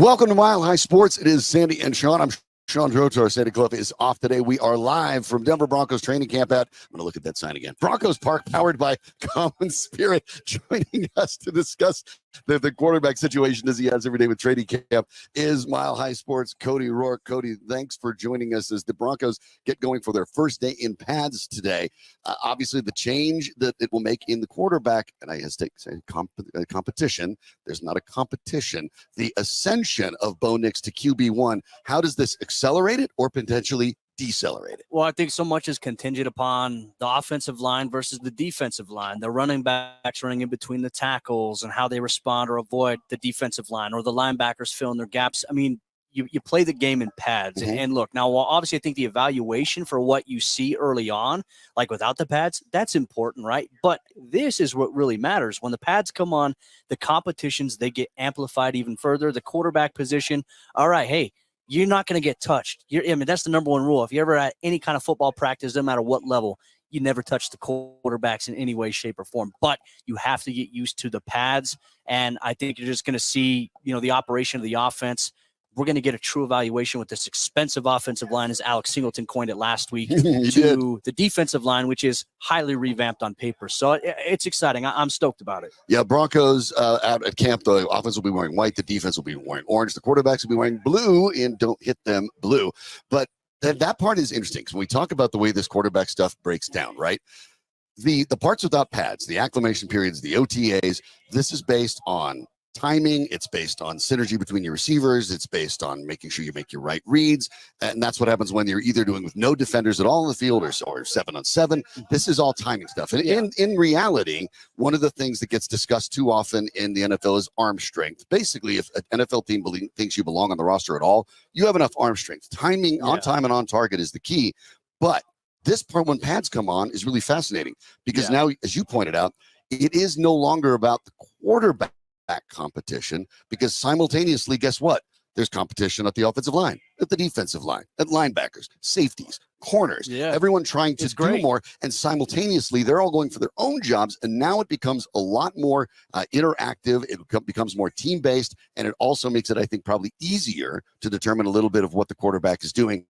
Welcome to Mile High Sports. It is Sandy and Shawn. I'm Shawn Drotar. Sandy Clough is off today. We are live from Denver Broncos training camp at, I'm going to look at that sign again, Broncos Park, powered by Common Spirit. Joining us to discuss the quarterback situation as he has every day with training camp is Mile High Sports' Cody Roark. Cody, thanks for joining us as the Broncos get going for their first day in pads today. Obviously, the change that it will make in the quarterback, and I hesitate to say competition, there's not a competition, the ascension of Bo Nix to QB1, how does this accelerate it or potentially decelerate it? Well, I think so much is contingent upon the offensive line versus the defensive line, the running backs running in between the tackles and how they respond or avoid the defensive line, or the linebackers filling their gaps. I mean, you play the game in pads. Mm-hmm. And look, now, while obviously I think the evaluation for what you see early on, like without the pads, that's important, right? But this is what really matters. When the pads come on, the competitions, they get amplified even further. The quarterback position, all right, hey, you're not going to get touched. That's the number one rule. If you ever at any kind of football practice, no matter what level, you never touch the quarterbacks in any way, shape, or form. But you have to get used to the pads, and I think you're just going to see, the operation of the offense. We're going to get a true evaluation with this expensive offensive line, as Alex Singleton coined it last week, to the defensive line, which is highly revamped on paper. So it's exciting. I'm stoked about it. Yeah, Broncos out at camp, the offense will be wearing white, the defense will be wearing orange, the quarterbacks will be wearing blue, and don't hit them blue. But that part is interesting because when we talk about the way this quarterback stuff breaks down, right? The parts without pads, the acclimation periods, the OTAs, this is based on timing. It's based on synergy between your receivers. It's based on making sure you make your right reads. And that's what happens when you're either doing with no defenders at all in the field or 7-on-7. This is all timing stuff. And in reality, one of the things that gets discussed too often in the NFL is arm strength. Basically, if an NFL team thinks you belong on the roster at all, you have enough arm strength. Timing on time and on target is the key. But this part, when pads come on, is really fascinating because now, as you pointed out, it is no longer about the quarterback competition, because simultaneously, guess what? There's competition at the offensive line, at the defensive line, at linebackers, safeties, corners, everyone trying to do more, and simultaneously they're all going for their own jobs, and now it becomes a lot more interactive. It becomes more team-based, and it also makes it, I think, probably easier to determine a little bit of what the quarterback is doing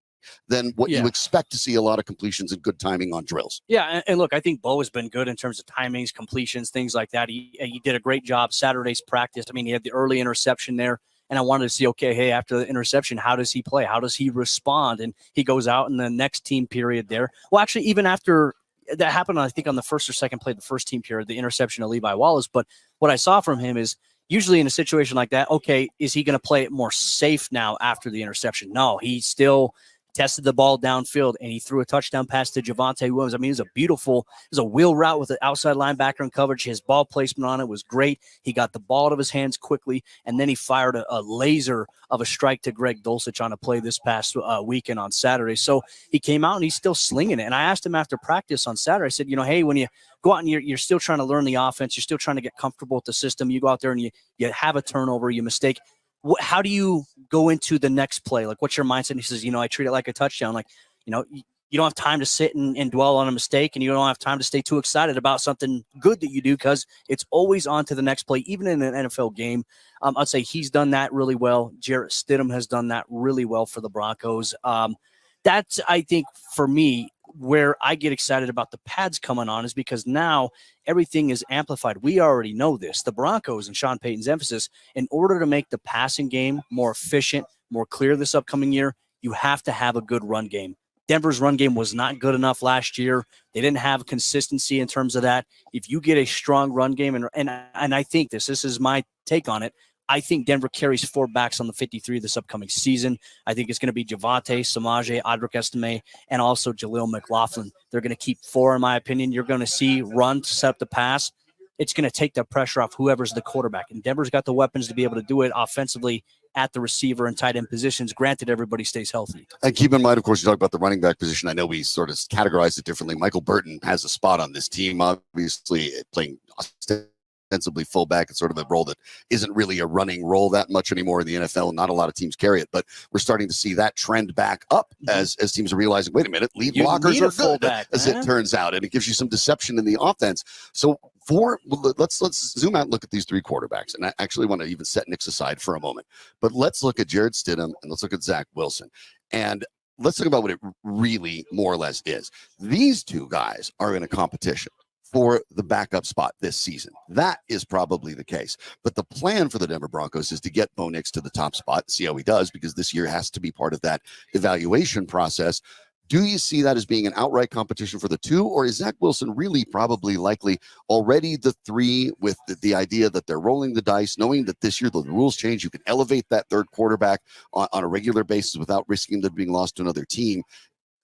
than what you expect to see a lot of completions and good timing on drills. Yeah, and look, I think Bo has been good in terms of timings, completions, things like that. He did a great job Saturday's practice. I mean, he had the early interception there, and I wanted to see, okay, hey, after the interception, how does he play? How does he respond? And he goes out in the next team period there. Well, actually, even after that happened, I think on the first or second play of the first team period, the interception of Levi Wallace. But what I saw from him is, usually in a situation like that, okay, is he going to play it more safe now after the interception? No, he still tested the ball downfield, and he threw a touchdown pass to Javonte Williams. I mean, it was a wheel route with an outside linebacker in coverage. His ball placement on it was great. He got the ball out of his hands quickly, and then he fired a laser of a strike to Greg Dulcich on a play this past weekend on Saturday. So he came out, and he's still slinging it. And I asked him after practice on Saturday, I said, hey, when you go out and you're still trying to learn the offense, you're still trying to get comfortable with the system, you go out there and you have a turnover, you mistake, how do you go into the next play? Like, what's your mindset? And he says, I treat it like a touchdown. Like, you don't have time to sit and dwell on a mistake, and you don't have time to stay too excited about something good that you do, because it's always on to the next play, even in an NFL game. I'd say he's done that really well. Jarrett Stidham has done that really well for the Broncos. That's, I think, for me, where I get excited about the pads coming on, is because now everything is amplified. We already know this. The Broncos and Sean Payton's emphasis, in order to make the passing game more efficient, more clear this upcoming year, you have to have a good run game. Denver's run game was not good enough last year. They didn't have consistency in terms of that. If you get a strong run game, and I think this is my take on it, I think Denver carries 4 backs on the 53 this upcoming season. I think it's going to be Javonte, Samaje, Audric Estime, and also Jaleel McLaughlin. They're going to keep 4, in my opinion. You're going to see run to set up the pass. It's going to take the pressure off whoever's the quarterback. And Denver's got the weapons to be able to do it offensively at the receiver and tight end positions. Granted, everybody stays healthy. And keep in mind, of course, you talk about the running back position. I know we sort of categorize it differently. Michael Burton has a spot on this team, obviously playing ostensibly fullback. It's sort of a role that isn't really a running role that much anymore in the NFL. Not a lot of teams carry it, but we're starting to see that trend back up as teams are realizing, wait a minute, lead blockers are good, as it turns out, and it gives you some deception in the offense. So let's zoom out and look at these three quarterbacks. And I actually want to even set Nick's aside for a moment. But let's look at Jarrett Stidham and let's look at Zach Wilson. And let's talk about what it really more or less is. These two guys are in a competition for the backup spot this season. That is probably the case. But the plan for the Denver Broncos is to get Bo Nix to the top spot, see how he does, because this year has to be part of that evaluation process. Do you see that as being an outright competition for the two, or is Zach Wilson really probably likely already the three with the idea that they're rolling the dice, knowing that this year the rules change, you can elevate that third quarterback on a regular basis without risking them being lost to another team?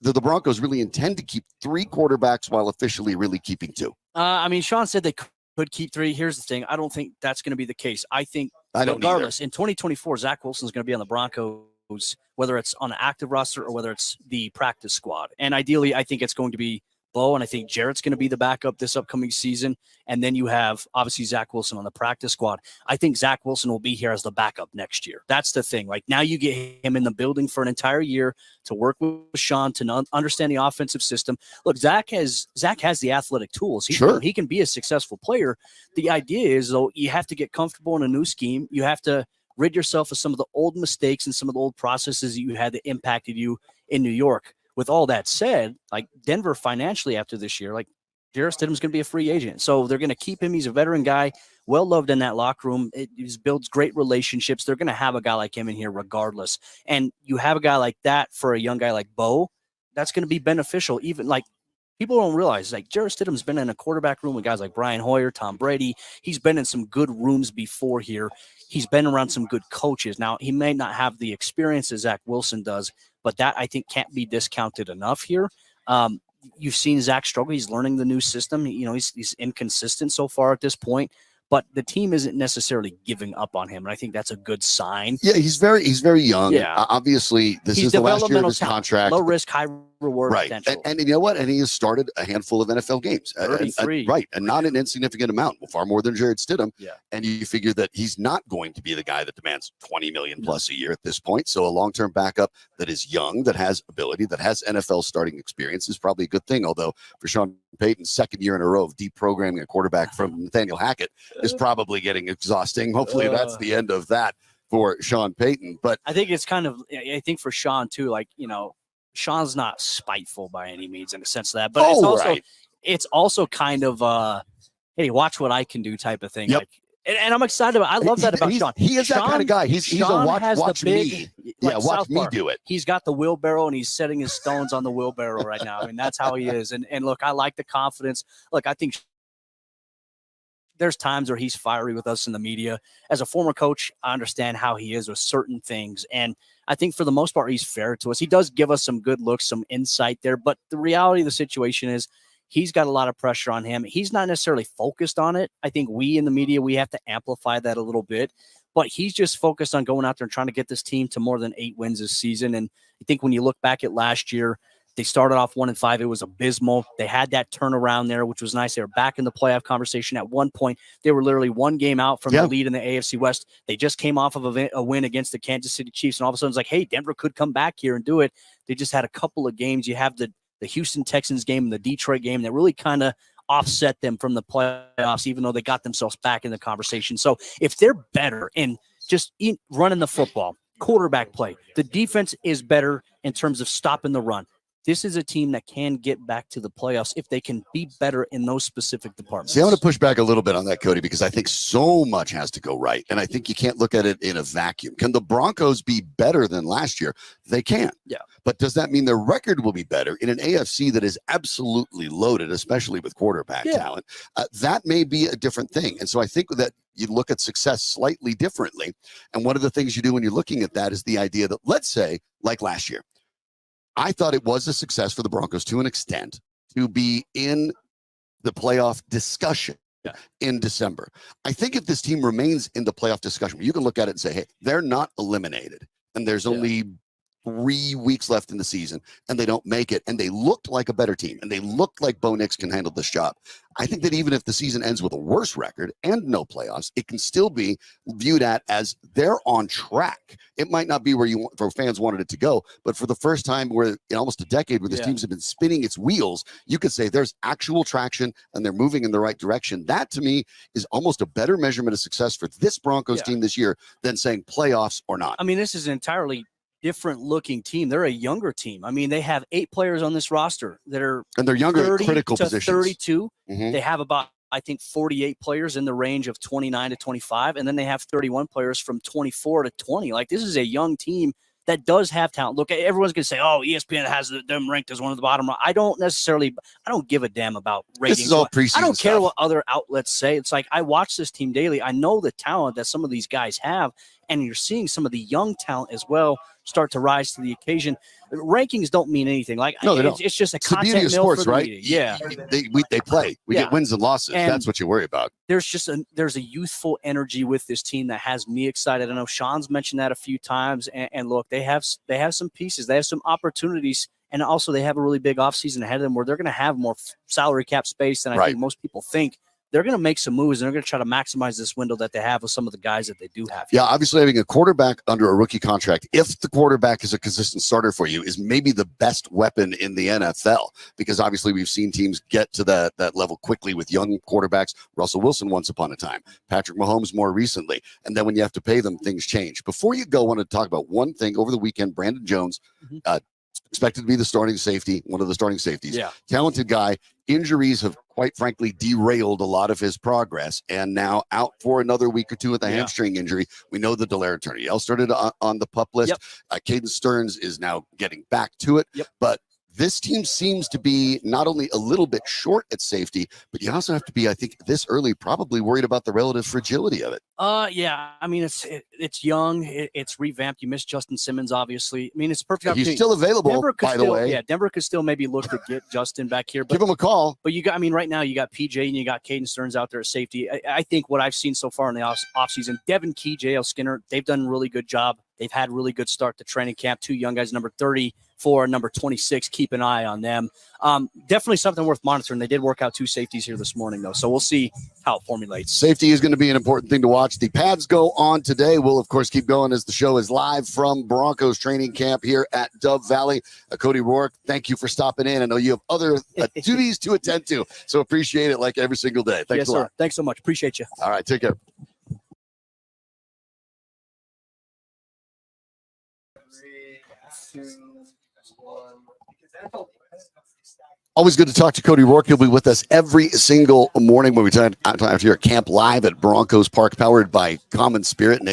The Broncos really intend to keep three quarterbacks while officially really keeping two. I mean, Shawn said they could keep three. Here's the thing. I don't think that's going to be the case. I think regardless, in 2024, Zach Wilson is going to be on the Broncos, whether it's on the active roster or whether it's the practice squad. And ideally, I think it's going to be Bo, and I think Jarrett's going to be the backup this upcoming season. And then you have, obviously, Zach Wilson on the practice squad. I think Zach Wilson will be here as the backup next year. That's the thing. Like, now you get him in the building for an entire year to work with Shawn, to understand the offensive system. Look, Zach has the athletic tools. He can be a successful player. The idea is, though, you have to get comfortable in a new scheme. You have to rid yourself of some of the old mistakes and some of the old processes that you had that impacted you in New York. With all that said, like, Denver financially after this year, like, Jarrett Stidham's going to be a free agent. So they're going to keep him. He's a veteran guy, well-loved in that locker room. He builds great relationships. They're going to have a guy like him in here regardless. And you have a guy like that for a young guy like Bo, that's going to be beneficial. Even, like, people don't realize, like, Jarrett Stidham's been in a quarterback room with guys like Brian Hoyer, Tom Brady. He's been in some good rooms before here. He's been around some good coaches. Now, he may not have the experience as Zach Wilson does, but that, I think, can't be discounted enough here. You've seen Zach struggle. He's learning the new system. He's inconsistent so far at this point, but the team isn't necessarily giving up on him, and I think that's a good sign. Yeah, he's very young. Yeah. Obviously, this is the last year of his contract. Low risk, high reward potential. And you know what? And he has started a handful of NFL games. 33. Right, and not an insignificant amount, far more than Jarrett Stidham. Yeah. And you figure that he's not going to be the guy that demands $20 million plus a year at this point. So a long-term backup that is young, that has ability, that has NFL starting experience is probably a good thing. Although for Sean Payton's second year in a row of deprogramming a quarterback from Nathaniel Hackett is probably getting exhausting. Hopefully that's the end of that for Sean Payton. But I think it's kind of, I think for Shawn too, like, Shawn's not spiteful by any means in the sense of that, but it's also kind of hey, watch what I can do type of thing. Yep. Like, and I'm excited about. I love that about Shawn. He is that kind of guy. He's a watch me. Like watch me do it. He's got the wheelbarrow and he's setting his stones on the wheelbarrow right now. I mean, that's how he is. And look, I like the confidence. Look, I think there's times where he's fiery with us in the media. As a former coach, I understand how he is with certain things. And I think for the most part, he's fair to us. He does give us some good looks, some insight there. But the reality of the situation is he's got a lot of pressure on him. He's not necessarily focused on it. I think we in the media, we have to amplify that a little bit. But he's just focused on going out there and trying to get this team to more than 8 wins this season. And I think when you look back at last year, they started off 1-5. It was abysmal. They had that turnaround there, which was nice. They were back in the playoff conversation. At one point, they were literally one game out from the lead in the AFC West. They just came off of a win against the Kansas City Chiefs, and all of a sudden it's like, hey, Denver could come back here and do it. They just had a couple of games. You have the Houston Texans game and the Detroit game that really kind of offset them from the playoffs, even though they got themselves back in the conversation. So if they're better in just running the football, quarterback play, the defense is better in terms of stopping the run. This is a team that can get back to the playoffs if they can be better in those specific departments. See, I'm going to push back a little bit on that, Cody, because I think so much has to go right. And I think you can't look at it in a vacuum. Can the Broncos be better than last year? They can. Yeah. But does that mean their record will be better in an AFC that is absolutely loaded, especially with quarterback talent? That may be a different thing. And so I think that you look at success slightly differently. And one of the things you do when you're looking at that is the idea that, let's say, like last year, I thought it was a success for the Broncos to an extent to be in the playoff discussion in December. I think if this team remains in the playoff discussion, you can look at it and say, hey, they're not eliminated. And there's only 3 weeks left in the season and they don't make it, and they looked like a better team, and they looked like Bo Nix can handle this job. I think that even if the season ends with a worse record and no playoffs, it can still be viewed at as they're on track. It might not be where fans wanted it to go, but for the first time in almost a decade where this teams have been spinning its wheels, you could say there's actual traction and they're moving in the right direction. That to me is almost a better measurement of success for this Broncos team this year than saying playoffs or not. I mean, this is an entirely different looking team. They're a younger team. I mean, they have 8 players on this roster that are they're younger 30 at critical to positions. 32. They have about, I think, 48 players in the range of 29 to 25, and then they have 31 players from 24 to 20. Like, this is a young team that does have talent. Look, everyone's going to say, oh, ESPN has them ranked as one of the bottom. I don't give a damn about ratings. This is all preseason I don't care stuff. what other outlets say. It's like, I watch this team daily. I know the talent that some of these guys have, and you're seeing some of the young talent as well start to rise to the occasion. Rankings don't mean anything. Like, no, they don't. It's just a It's the content beauty of mill sports, for the right? media. Yeah. They play. We get wins and losses. And that's what you worry about. There's a youthful energy with this team that has me excited. I know Shawn's mentioned that a few times. And look, they have some pieces. They have some opportunities. And also they have a really big offseason ahead of them where they're going to have more salary cap space than I think most people think. They're going to make some moves, and they're going to try to maximize this window that they have with some of the guys that they do have. Yeah, obviously having a quarterback under a rookie contract, if the quarterback is a consistent starter for you, is maybe the best weapon in the NFL, because obviously we've seen teams get to that level quickly with young quarterbacks. Russell Wilson once upon a time, Patrick Mahomes more recently, and then when you have to pay them, things change. Before you go, I want to talk about one thing. Over the weekend, Brandon Jones, expected to be the starting safety, one of the starting safeties. Yeah. Talented guy. Injuries have, quite frankly, derailed a lot of his progress, and now out for another week or two with a hamstring injury. We know the Delaire Turner started on the PUP list. Caden Stearns is now getting back to it, but this team seems to be not only a little bit short at safety, but you also have to be, I think, this early, probably worried about the relative fragility of it. Yeah. I mean, it's young. It's revamped. You missed Justin Simmons, obviously. I mean, it's perfect opportunity. He's still available, by the way. Yeah, Denver could still maybe look to get Justin back here. But, give him a call. But right now you got PJ and you got Caden Stearns out there at safety. I think what I've seen so far in the offseason, Devin Key, J.L. Skinner, they've done a really good job. They've had really good start to training camp. 2 young guys, number 34 and number 26. Keep an eye on them. Definitely something worth monitoring. They did work out 2 safeties here this morning, though, so we'll see how it formulates. Safety is going to be an important thing to watch. The pads go on today. We'll, of course, keep going as the show is live from Broncos training camp here at Dove Valley. Cody Roark, thank you for stopping in. I know you have other duties to attend to, so appreciate it like every single day. Thanks a lot. Sir. Thanks so much. Appreciate you. All right, take care. Always good to talk to Cody Roark. He'll be with us every single morning when we talk here at camp live at Broncos Park, powered by Common Spirit. And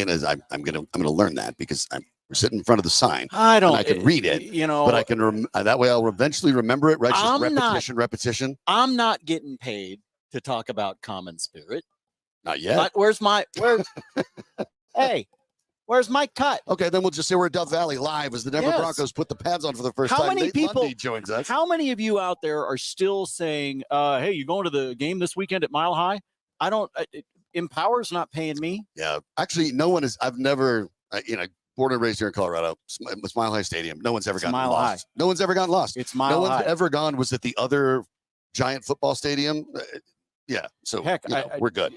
I'm gonna learn that because we're sitting in front of the sign. I can read it, but I can that way I'll eventually remember it. Right? Just repetition. I'm not getting paid to talk about Common Spirit. Not yet. Where's hey? Where's my cut? Okay, then we'll just say we're at Dove Valley live as the Denver Broncos put the pads on for the first time. How many people Lundy joins us? How many of you out there are still saying, "Hey, you going to the game this weekend at Mile High?" I don't. Empower's not paying me. Yeah, actually, no one is. I've never, born and raised here in Colorado. It's Mile High Stadium. No one's ever gotten lost. No one's ever gotten lost. It's Mile High. No one's ever gone. Was it the other giant football stadium? Yeah, so heck, we're good.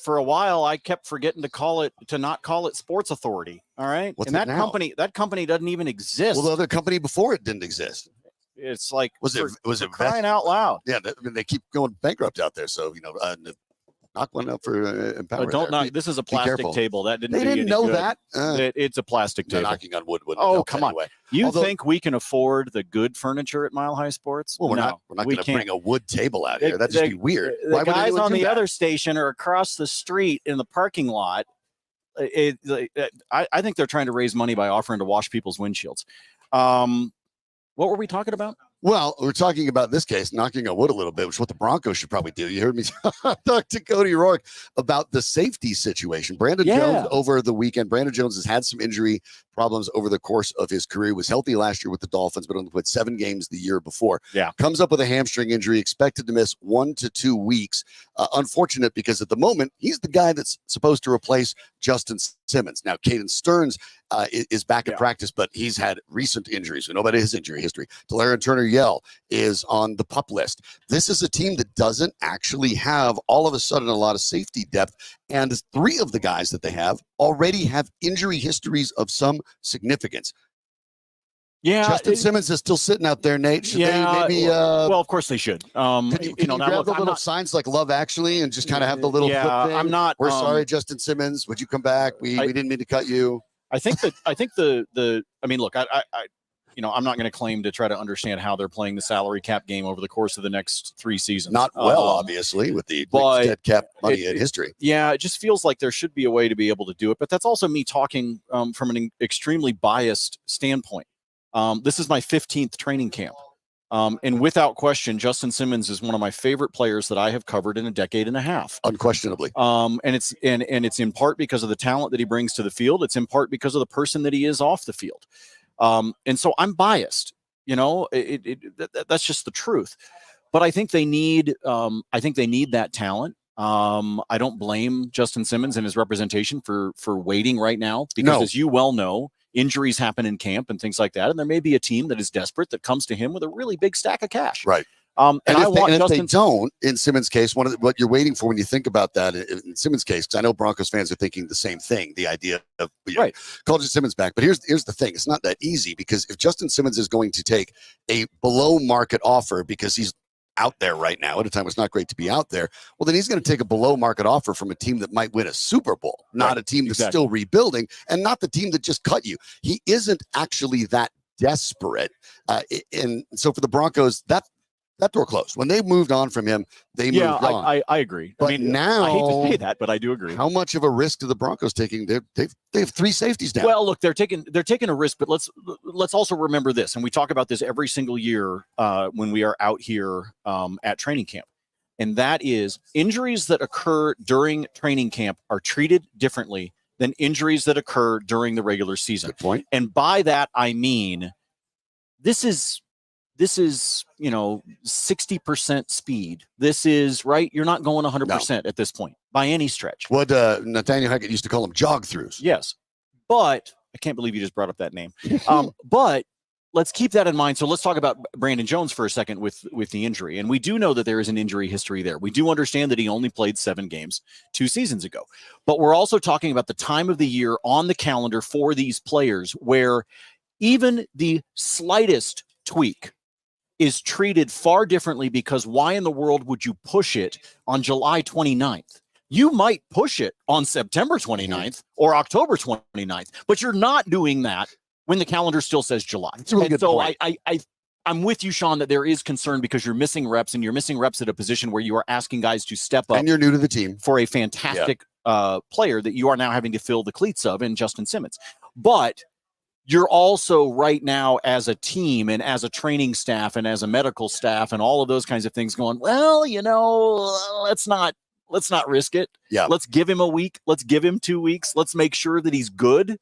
For a while, I kept forgetting to not call it Sports Authority. All right, What's and it now? that company doesn't even exist. Well, the other company before it didn't exist. It's like was it crying out loud? Yeah, they keep going bankrupt out there. So knock one up for Empower. Don't knock. This is a plastic table. That didn't. They didn't know good. That. It's a plastic table. Knocking on wood. Oh, come on. You think we can afford the good furniture at Mile High Sports? Well, we're not going to bring a wood table out here. That'd just be weird. The guys on the other station are across the street in the parking lot. I think they're trying to raise money by offering to wash people's windshields. What were we talking about? Well, we're talking about this case, knocking on wood a little bit, which is what the Broncos should probably do. You heard me talk to Cody Roark about the safety situation. Brandon Jones over the weekend. Brandon Jones has had some injury problems over the course of his career. He was healthy last year with the Dolphins, but only played 7 games the year before. Yeah. Comes up with a hamstring injury, expected to miss 1 to 2 weeks. Unfortunate because at the moment, he's the guy that's supposed to replace Justin Simmons. Now, Caden Stearns is back in practice, but he's had recent injuries. We know about his injury history. Delarrin Turner-Yell is on the PUP list. This is a team that doesn't actually have all of a sudden a lot of safety depth, and 3 of the guys that they have already have injury histories of some significance. Yeah, Justin Simmons is still sitting out there, Nate. Should they maybe? Well, of course they should. Can you grab the little signs like Love Actually and just kind of have the little flip thing? I'm not. We're sorry, Justin Simmons. Would you come back? We didn't mean to cut you. I think the. I mean, look, I'm not going to claim to try to understand how they're playing the salary cap game over the course of the next 3 seasons. Not well, obviously, with the dead cap money in history. Yeah, it just feels like there should be a way to be able to do it. But that's also me talking from an extremely biased standpoint. This is my 15th training camp. And without question, Justin Simmons is one of my favorite players that I have covered in a decade and a half. Unquestionably. And it's in part because of the talent that he brings to the field. It's in part because of the person that he is off the field. And so I'm biased, that's just the truth. But I think they need that talent. I don't blame Justin Simmons and his representation for waiting right now, because as you well know, injuries happen in camp and things like that. And there may be a team that is desperate that comes to him with a really big stack of cash. Right. And if they don't, in Simmons' case, what you're waiting for when you think about that in Simmons' case, because I know Broncos fans are thinking the same thing, the idea of call Justin Simmons back. But here's the thing. It's not that easy, because if Justin Simmons is going to take a below market offer because he's out there right now at a time it's not great to be out there, well, then he's going to take a below market offer from a team that might win a Super Bowl, not a team that's still rebuilding, and not the team that just cut you. He isn't actually that desperate. And so for the Broncos, that door closed. When they moved on from him, they moved on. I agree. But now, I hate to say that, but I do agree. How much of a risk do the Broncos taking? They have 3 safeties down. Well, look, they're taking a risk, but let's also remember this, and we talk about this every single year when we are out here at training camp, and that is injuries that occur during training camp are treated differently than injuries that occur during the regular season. Good point. And by that I mean this is 60% speed. This is right. You're not going 100% at this point by any stretch. What Nathaniel Hackett used to call them jog throughs. Yes. But I can't believe you just brought up that name. But let's keep that in mind. So let's talk about Brandon Jones for a second with the injury. And we do know that there is an injury history there. We do understand that he only played 7 games 2 seasons ago. But we're also talking about the time of the year on the calendar for these players where even the slightest tweak is treated far differently, because why in the world would you push it on July 29th? You might push it on September 29th or October 29th, but you're not doing that when the calendar still says July. That's a really good point. I'm with you, Shawn, that there is concern because you're missing reps, and you're missing reps at a position where you are asking guys to step up. And you're new to the team. For a fantastic player that you are now having to fill the cleats of in Justin Simmons. But you're also right now as a team and as a training staff and as a medical staff and all of those kinds of things going, well, let's not risk it. Yeah. Let's give him a week. Let's give him 2 weeks. Let's make sure that he's good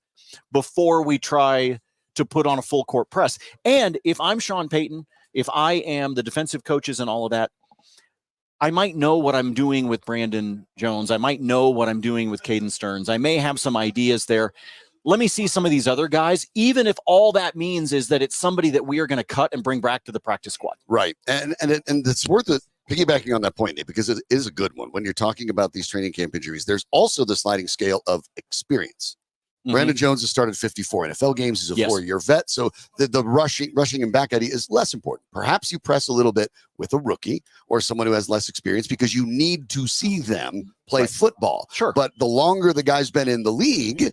before we try to put on a full court press. And if I'm Sean Payton, if I am the defensive coaches and all of that, I might know what I'm doing with Brandon Jones. I might know what I'm doing with Caden Stearns. I may have some ideas there. Let me see some of these other guys, even if all that means is that it's somebody that we are going to cut and bring back to the practice squad. Right. And it's worth it, piggybacking on that point, Nate, because it is a good one. When you're talking about these training camp injuries, there's also the sliding scale of experience. Mm-hmm. Brandon Jones has started 54 NFL games. He's a 4-year vet. So the rushing him back at you is less important. Perhaps you press a little bit with a rookie or someone who has less experience because you need to see them play football. Sure. But the longer the guy's been in the league,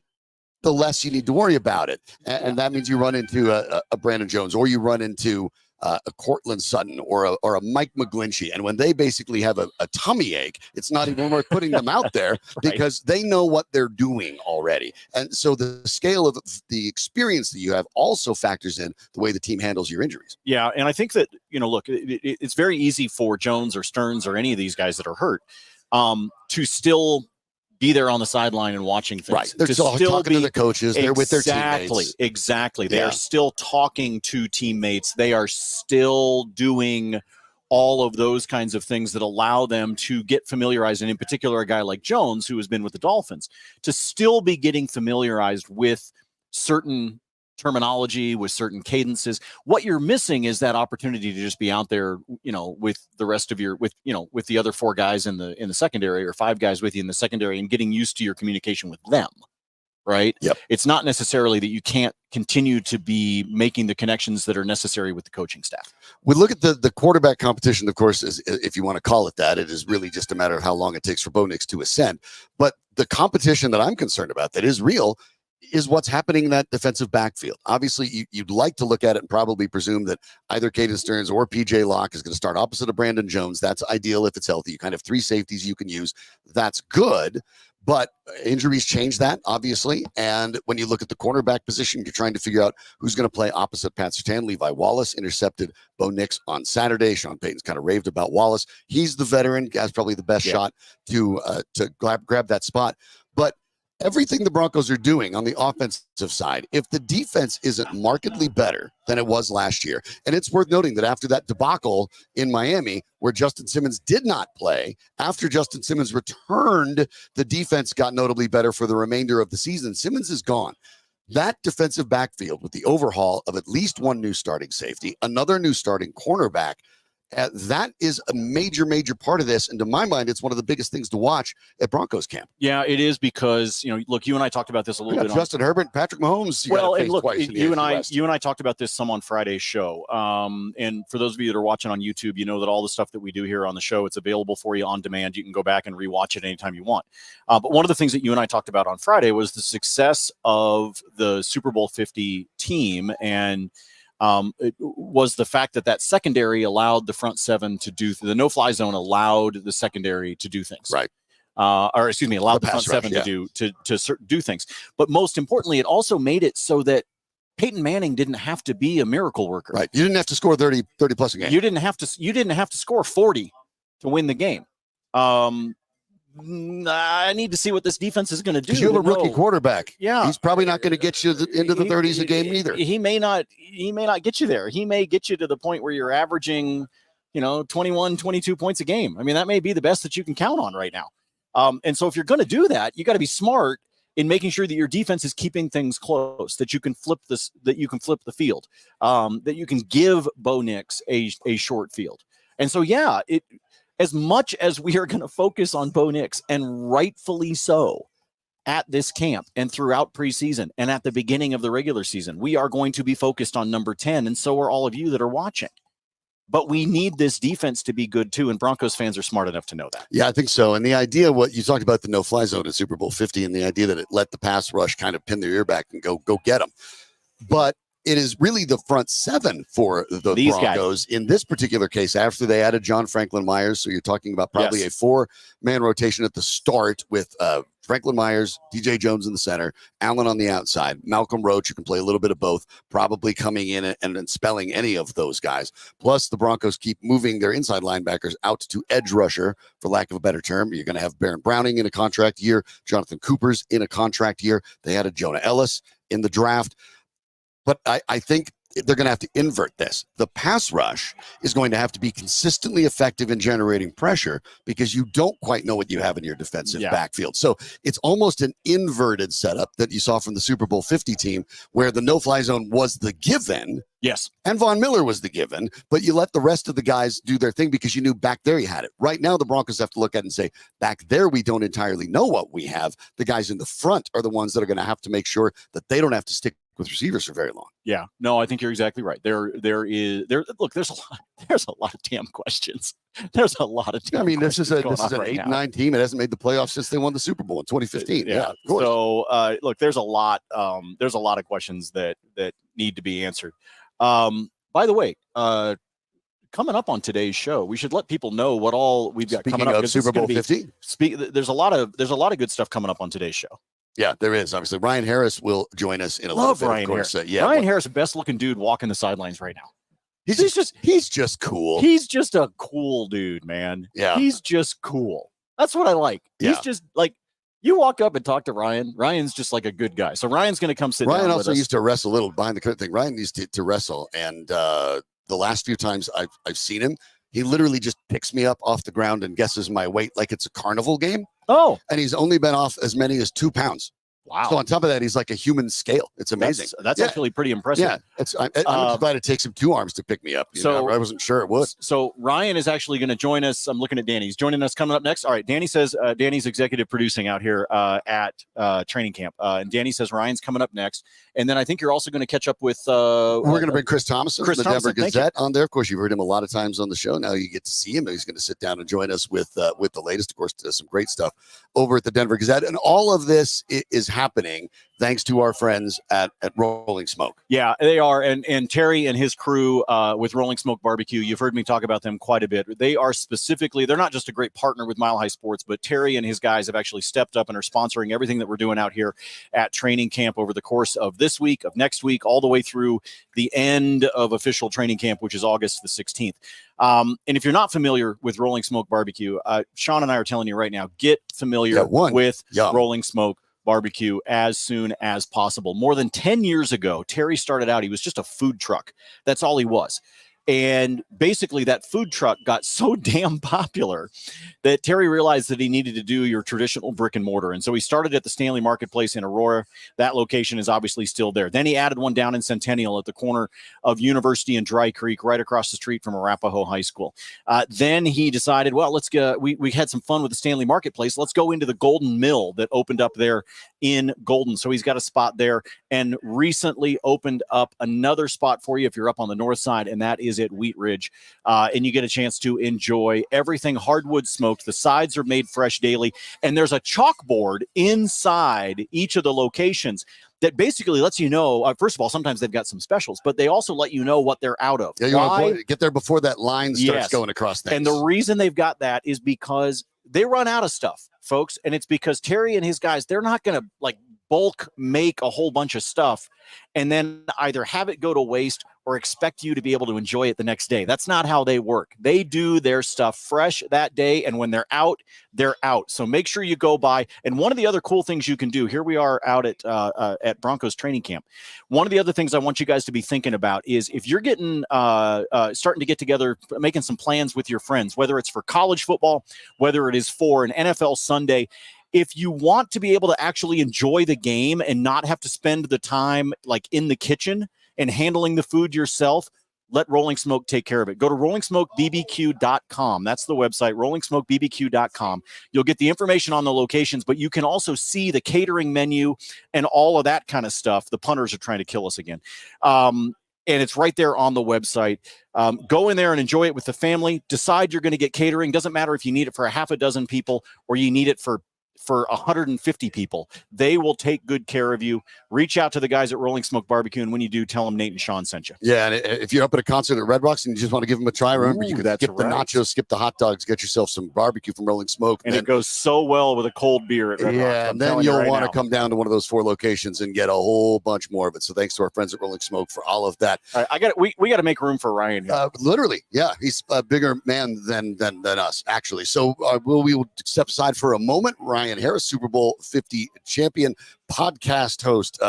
the less you need to worry about it. And that means you run into a Brandon Jones, or you run into a Cortland Sutton or a Mike McGlinchey, and when they basically have a tummy ache, it's not even worth putting them out there Right. because they know what they're doing already. And so the scale of the experience that you have also factors in the way the team handles your injuries. Yeah, and I think that, look, it's very easy for Jones or Stearns or any of these guys that are hurt to still be there on the sideline and watching things. Right. They're still talking to the coaches. They're with their teammates. Exactly. They are still talking to teammates. They are still doing all of those kinds of things that allow them to get familiarized. And in particular, a guy like Jones, who has been with the Dolphins, to still be getting familiarized with certain terminology, with certain cadences. What you're missing is that opportunity to just be out there, with the rest of with the other 4 guys in the secondary, or 5 guys with you in the secondary, and getting used to your communication with them. Right. Yep. It's not necessarily that you can't continue to be making the connections that are necessary with the coaching staff. We look at the quarterback competition, of course, if you want to call it that. It is really just a matter of how long it takes for Bo Nix to ascend. But the competition that I'm concerned about that is real is what's happening in that defensive backfield. Obviously, you'd like to look at it and probably presume that either Caden Stearns or PJ Locke is going to start opposite of Brandon Jones. That's ideal if it's healthy. You kind of have 3 safeties you can use. That's good. But injuries change that, obviously. And when you look at the cornerback position, you're trying to figure out who's going to play opposite Pat Surtain. Levi Wallace intercepted Bo Nix on Saturday. Sean Payton's kind of raved about Wallace. He's the veteran, has probably the best shot to grab that spot. But everything the Broncos are doing on the offensive side, if the defense isn't markedly better than it was last year, and it's worth noting that after that debacle in Miami, where Justin Simmons did not play, after Justin Simmons returned, the defense got notably better for the remainder of the season. Simmons is gone. That defensive backfield with the overhaul of at least 1 new starting safety, another new starting cornerback, that is a major, major part of this. And to my mind, it's one of the biggest things to watch at Broncos camp. Yeah, it is because, look, you and I talked about this a little bit. Justin Herbert, Patrick Mahomes. Well, and look, you and I talked about this some on Friday's show. And for those of you that are watching on YouTube, you know that all the stuff that we do here on the show, it's available for you on demand. You can go back and rewatch it anytime you want. But one of the things that you and I talked about on Friday was the success of the Super Bowl 50 team, and it was the fact that secondary allowed the front 7 to do the no-fly zone, allowed the secondary to do things. Right. Allowed the front 7 to do things. But most importantly, it also made it so that Peyton Manning didn't have to be a miracle worker. Right. You didn't have to score 30 plus a game. You didn't have to score 40 to win the game. I need to see what this defense is going to do. Because you have a rookie quarterback. Yeah. He's probably not going to get you into the 30s a game either. He may not get you there. He may get you to the point where you're averaging, 21, 22 points a game. I mean, that may be the best that you can count on right now. And so if you're going to do that, you got to be smart in making sure that your defense is keeping things close, that you can flip the field, that you can give Bo Nix a short field. And so, as much as we are going to focus on Bo Nix, and rightfully so, at this camp and throughout preseason and at the beginning of the regular season, we are going to be focused on number 10, and so are all of you that are watching. But we need this defense to be good too, and Broncos fans are smart enough to know that. Yeah, I think so. And the idea, what you talked about, the no-fly zone at Super Bowl 50, and the idea that it let the pass rush kind of pin their ear back and go get them. But it is really the front 7 for the Broncos in this particular case after they added John Franklin Myers. So you're talking about probably a 4-man rotation at the start with Franklin Myers, DJ Jones in the center, Allen on the outside, Malcolm Roach, you can play a little bit of both, probably coming in and spelling any of those guys. Plus, the Broncos keep moving their inside linebackers out to edge rusher, for lack of a better term. You're going to have Baron Browning in a contract year, Jonathan Cooper's in a contract year. They added Jonah Ellis in the draft. But I think they're going to have to invert this. The pass rush is going to have to be consistently effective in generating pressure because you don't quite know what you have in your defensive backfield. So it's almost an inverted setup that you saw from the Super Bowl 50 team where the no-fly zone was the given. Yes. And Von Miller was the given, but you let the rest of the guys do their thing because you knew back there you had it. Right now, the Broncos have to look at it and say, back there, we don't entirely know what we have. The guys in the front are the ones that are going to have to make sure that they don't have to stick with receivers for very long. Yeah, no, I think you're exactly right. Look, there's a lot of damn questions. There's a lot of this is an 8-9 team. It hasn't made the playoffs since they won the Super Bowl in 2015. Yeah, of course. So look, there's a lot of questions that need to be answered. But By the way, coming up on today's show, we should let people know what all we've got Speaking coming up. of Super Bowl 50, There's a lot of good stuff coming up on today's show. Yeah, there is. Obviously, Ryan Harris will join us in a Love little bit. Ryan Of course, Harris. Yeah, Ryan Harris, best looking dude walking the sidelines right now. He's just cool. He's just a cool dude, man. Yeah, he's just cool. That's what I like. Yeah. He's just like, you walk up and talk to Ryan. Ryan's just like a good guy. So Ryan's going to come sit down. Ryan with also us. used to wrestle a little behind the curtain thing. Ryan used to wrestle, and the last few times I've seen him, he literally just picks me up off the ground and guesses my weight like it's a carnival game. Oh, and he's only been off as many as 2 pounds. Wow. So on top of that, he's like a human scale. It's amazing. That's actually pretty impressive. Yeah. I'm glad it takes him 2 arms to pick me up. I wasn't sure it would. So Ryan is actually going to join us. I'm looking at Danny. He's joining us coming up next. All right. Danny says Danny's executive producing out here at training camp. And Danny says Ryan's coming up next. And then I think you're also going to catch up with. We're going to bring Chris Tomasson from the Denver Tomasson, Gazette on there. Of course, you've heard him a lot of times on the show. Now you get to see him. He's going to sit down and join us with the latest. Of course, some great stuff over at the Denver Gazette. And all of this is happening thanks to our friends at Rolling Smoke. Yeah, they are. And Terry and his crew with Rolling Smoke Barbecue, you've heard me talk about them quite a bit. They are they're not just a great partner with Mile High Sports, but Terry and his guys have actually stepped up and are sponsoring everything that we're doing out here at training camp over the course of this week, of next week, all the way through the end of official training camp, which is August the 16th. And if you're not familiar with Rolling Smoke Barbecue, Shawn and I are telling you right now, get familiar with Rolling Smoke Barbecue as soon as possible. More than 10 years ago, Terry started out, he was just a food truck. That's all he was. And basically that food truck got so damn popular that Terry realized that he needed to do your traditional brick and mortar. And so he started at the Stanley Marketplace in Aurora. That location is obviously still there. Then he added one down in Centennial at the corner of University and Dry Creek, right across the street from Arapahoe High School. Then he decided, well, let's go. We had some fun with the Stanley Marketplace. Let's go into the Golden Mill that opened up there in Golden. So he's got a spot there and recently opened up another spot for you if you're up on the north side, and that is at Wheat Ridge. And you get a chance to enjoy everything hardwood smoked. The sides are made fresh daily, and there's a chalkboard inside each of the locations that basically lets you know, first of all, sometimes they've got some specials, but they also let you know what they're out of. Yeah, you want to get there before that line starts going across things. And the reason they've got that is because they run out of stuff, folks. And it's because Terry and his guys, they're not going to like bulk make a whole bunch of stuff and then either have it go to waste or expect you to be able to enjoy it the next day. That's not how they work. They do their stuff fresh that day, and when they're out, they're out. So make sure you go by. And one of the other cool things you can do, here we are out at Broncos training camp. One of the other things I want you guys to be thinking about is if you're getting starting to get together, making some plans with your friends, whether it's for college football, whether it is for an NFL Sunday, if you want to be able to actually enjoy the game and not have to spend the time like in the kitchen and handling the food yourself, let Rolling Smoke take care of it. Go to RollingSmokeBBQ.com. That's the website, RollingSmokeBBQ.com. You'll get the information on the locations, but you can also see the catering menu and all of that kind of stuff. The punters are trying to kill us again. And it's right there on the website. Go in there and enjoy it with the family. Decide you're going to get catering. Doesn't matter if you need it for a half a dozen people or you need it for 150 people. They will take good care of you. Reach out to the guys at Rolling Smoke Barbecue, and when you do, tell them Nate and Shawn sent you. Yeah, and if you're up at a concert at Red Rocks and you just want to give them a try, remember, you can skip the nachos, skip the hot dogs, get yourself some barbecue from Rolling Smoke. And it goes so well with a cold beer at Red Rocks. Yeah, and then you'll want to come down to one of those 4 locations and get a whole bunch more of it. So thanks to our friends at Rolling Smoke for all of that. All right, we got to make room for Ryan here. Literally, yeah. He's a bigger man than us, actually. So we will step aside for a moment. Ryan Harris, Super Bowl 50 champion, podcast host,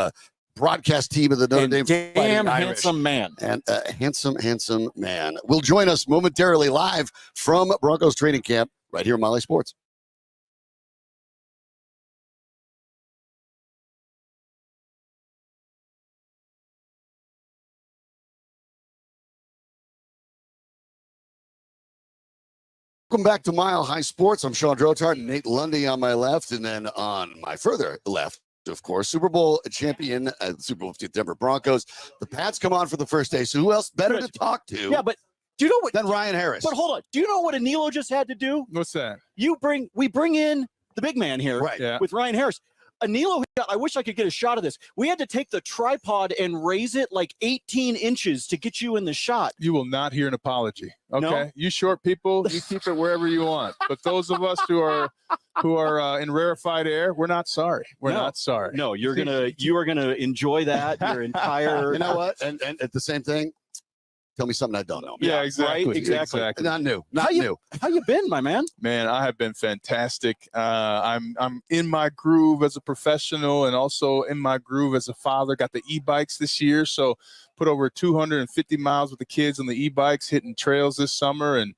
broadcast team of the Notre Dame damn handsome man. And handsome man will join us momentarily live from Broncos training camp right here on Mile High Sports. Welcome back to Mile High Sports. I'm Shawn Drotar, Nate Lundy on my left, and then on my further left, of course, Super Bowl champion, Super Bowl 50 Denver Broncos. The Pats come on for the first day, so who else better to talk to? Yeah, but do you know what? Than Ryan Harris. But hold on, do you know what Anilo just had to do? What's that? We bring in the big man here, right? Yeah. With Ryan Harris. Anilo, I wish I could get a shot of this. We had to take the tripod and raise it like 18 inches to get you in the shot. You will not hear an apology. Okay. No? You short people, you keep it wherever you want. But those of us who are in rarefied air, we're not sorry. We're not sorry. No, you are gonna enjoy that your entire. You know what? And at the same thing, tell me something I don't know. Yeah, exactly. Right? Exactly. Not new. Not new. How you been, my man? Man, I have been fantastic. I'm in my groove as a professional and also in my groove as a father. Got the e-bikes this year, so put over 250 miles with the kids on the e-bikes, hitting trails this summer, and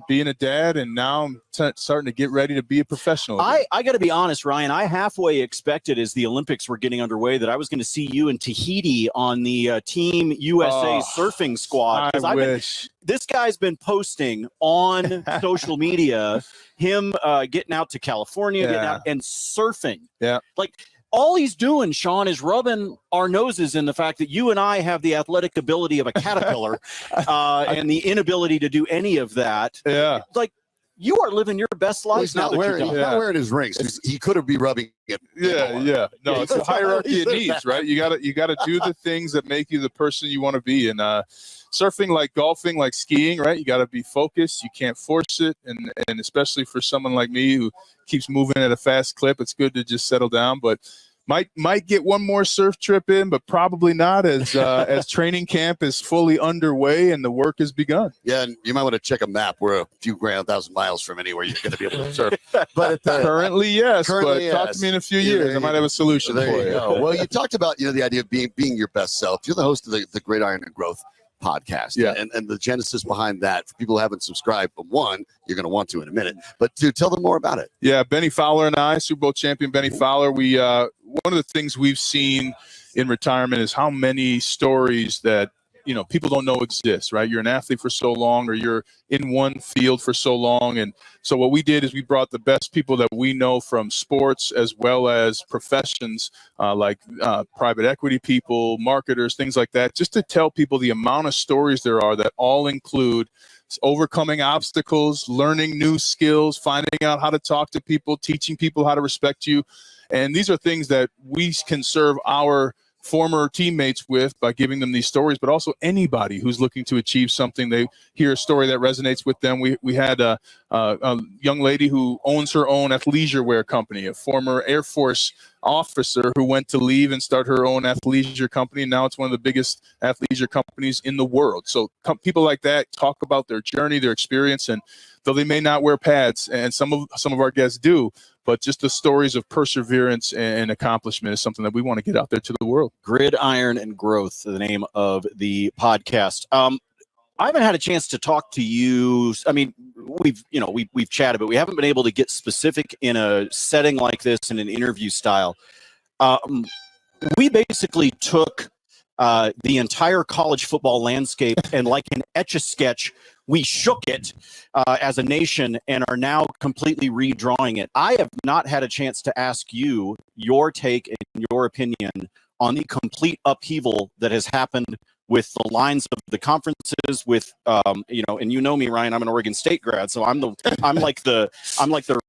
being a dad. And now I'm starting to get ready to be a professional again. I got to be honest, Ryan. I halfway expected as the Olympics were getting underway that I was going to see you in Tahiti on the Team USA surfing squad. I wish. This guy's been posting on social media, him getting out to California, getting out and surfing. Yeah. Like, all he's doing, Shawn, is rubbing our noses in the fact that you and I have the athletic ability of a caterpillar and the inability to do any of that. Yeah. Like, you are living your best life. Well, he's not wearing his rings. He could have been rubbing it. Yeah. No, it's a hierarchy of needs, right? You gotta do the things that make you the person you want to be. And surfing, like golfing, like skiing, right? You got to be focused. You can't force it. And especially for someone like me who keeps moving at a fast clip, it's good to just settle down. But might get one more surf trip in, but probably not as training camp is fully underway and the work has begun. Yeah, and you might want to check a map. We're a few thousand miles from anywhere you're going to be able to surf. But currently, yes. Talk to me in a few years. I might have a solution for you. Well, you talked about the idea of being your best self. You're the host of the Great Iron and Growth podcast. Yeah. And the genesis behind that, for people who haven't subscribed, but one, you're going to want to in a minute, but two, tell them more about it. Yeah, Benny Fowler and I, Super Bowl champion Benny Fowler, we one of the things we've seen in retirement is how many stories that people don't know exist, right? You're an athlete for so long, or you're in one field for so long. And so what we did is we brought the best people that we know from sports as well as professions, like private equity people, marketers, things like that, just to tell people the amount of stories there are that all include overcoming obstacles, learning new skills, finding out how to talk to people, teaching people how to respect you. And these are things that we can serve our former teammates with by giving them these stories, but also anybody who's looking to achieve something. They hear a story that resonates with them. We had a young lady who owns her own athleisure wear company, a former Air Force officer who went to leave and start her own athleisure company. And now it's one of the biggest athleisure companies in the world. So people like that talk about their journey, their experience, and though they may not wear pads, and some of our guests do, but just the stories of perseverance and accomplishment is something that we want to get out there to the world. Gridiron and Growth, the name of the podcast. I haven't had a chance to talk to you. I mean, we've chatted, but we haven't been able to get specific in a setting like this in an interview style. We basically took the entire college football landscape and, like an Etch-a-Sketch, we shook it as a nation and are now completely redrawing it. I have not had a chance to ask you your take and your opinion on the complete upheaval that has happened with the lines of the conferences, with and me, Ryan, I'm an Oregon State grad, so I'm like the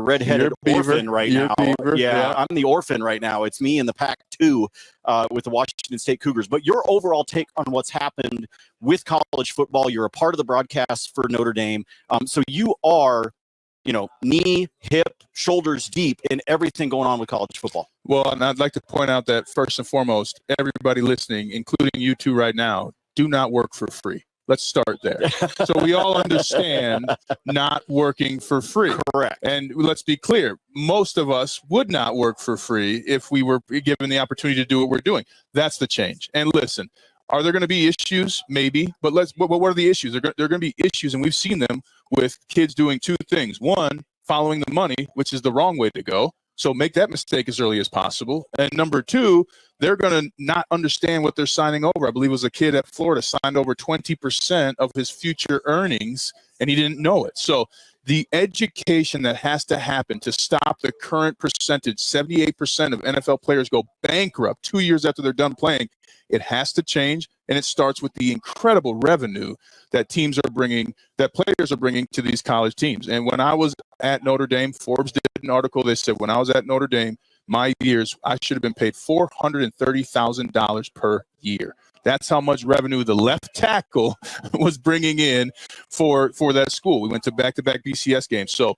redheaded orphan right now. Yeah, I'm the orphan right now. It's me in the Pac-2 with the Washington State Cougars. But your overall take on what's happened with college football. You're a part of the broadcast for Notre Dame, so you are knee, hip, shoulders deep in everything going on with college football. Well, and I'd like to point out that first and foremost, everybody listening, including you two right now, do not work for free. Let's start there. So we all understand not working for free. Correct. And let's be clear, most of us would not work for free if we were given the opportunity to do what we're doing. That's the change. And listen, are there going to be issues? Maybe. But what are the issues? There are going to be issues, and we've seen them with kids doing two things. One, following the money, which is the wrong way to go. So make that mistake as early as possible. And number two, they're going to not understand what they're signing over. I believe it was a kid at Florida signed over 20% of his future earnings, and he didn't know it. So the education that has to happen to stop the current percentage, 78% of NFL players go bankrupt 2 years after they're done playing, it has to change, and it starts with the incredible revenue that teams are bringing, that players are bringing to these college teams. And when I was at Notre Dame, Forbes did an article. They said when I was at Notre Dame, my years, I should have been paid $430,000 per year. That's how much revenue the left tackle was bringing in for that school. We went to back-to-back BCS games. So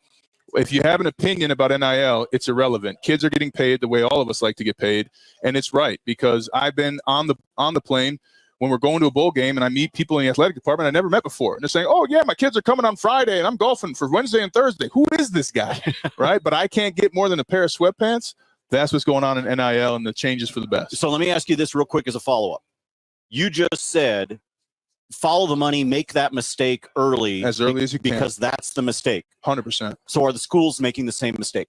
if you have an opinion about NIL, it's irrelevant. Kids are getting paid the way all of us like to get paid, and it's right, because I've been on the plane when we're going to a bowl game and I meet people in the athletic department I never met before. And they're saying, oh, yeah, my kids are coming on Friday and I'm golfing for Wednesday and Thursday. Who is this guy? Right? But I can't get more than a pair of sweatpants. That's what's going on in NIL, and the changes for the best. So let me ask you this real quick as a follow-up. You just said follow the money, make that mistake early. As early as you can. Because that's the mistake. 100%. So are the schools making the same mistake?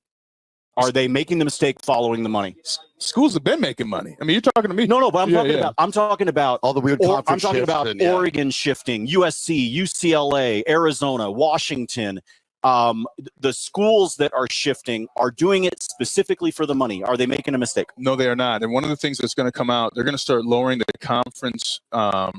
Are they making the mistake following the money? Schools have been making money. I mean, you're talking to me. No, but I'm talking about all the weird conference I'm talking about and, Oregon shifting, USC, UCLA, Arizona, Washington. The schools that are shifting are doing it specifically for the money. Are they making a mistake? No, they are not. And one of the things that's going to come out, they're going to start lowering the conference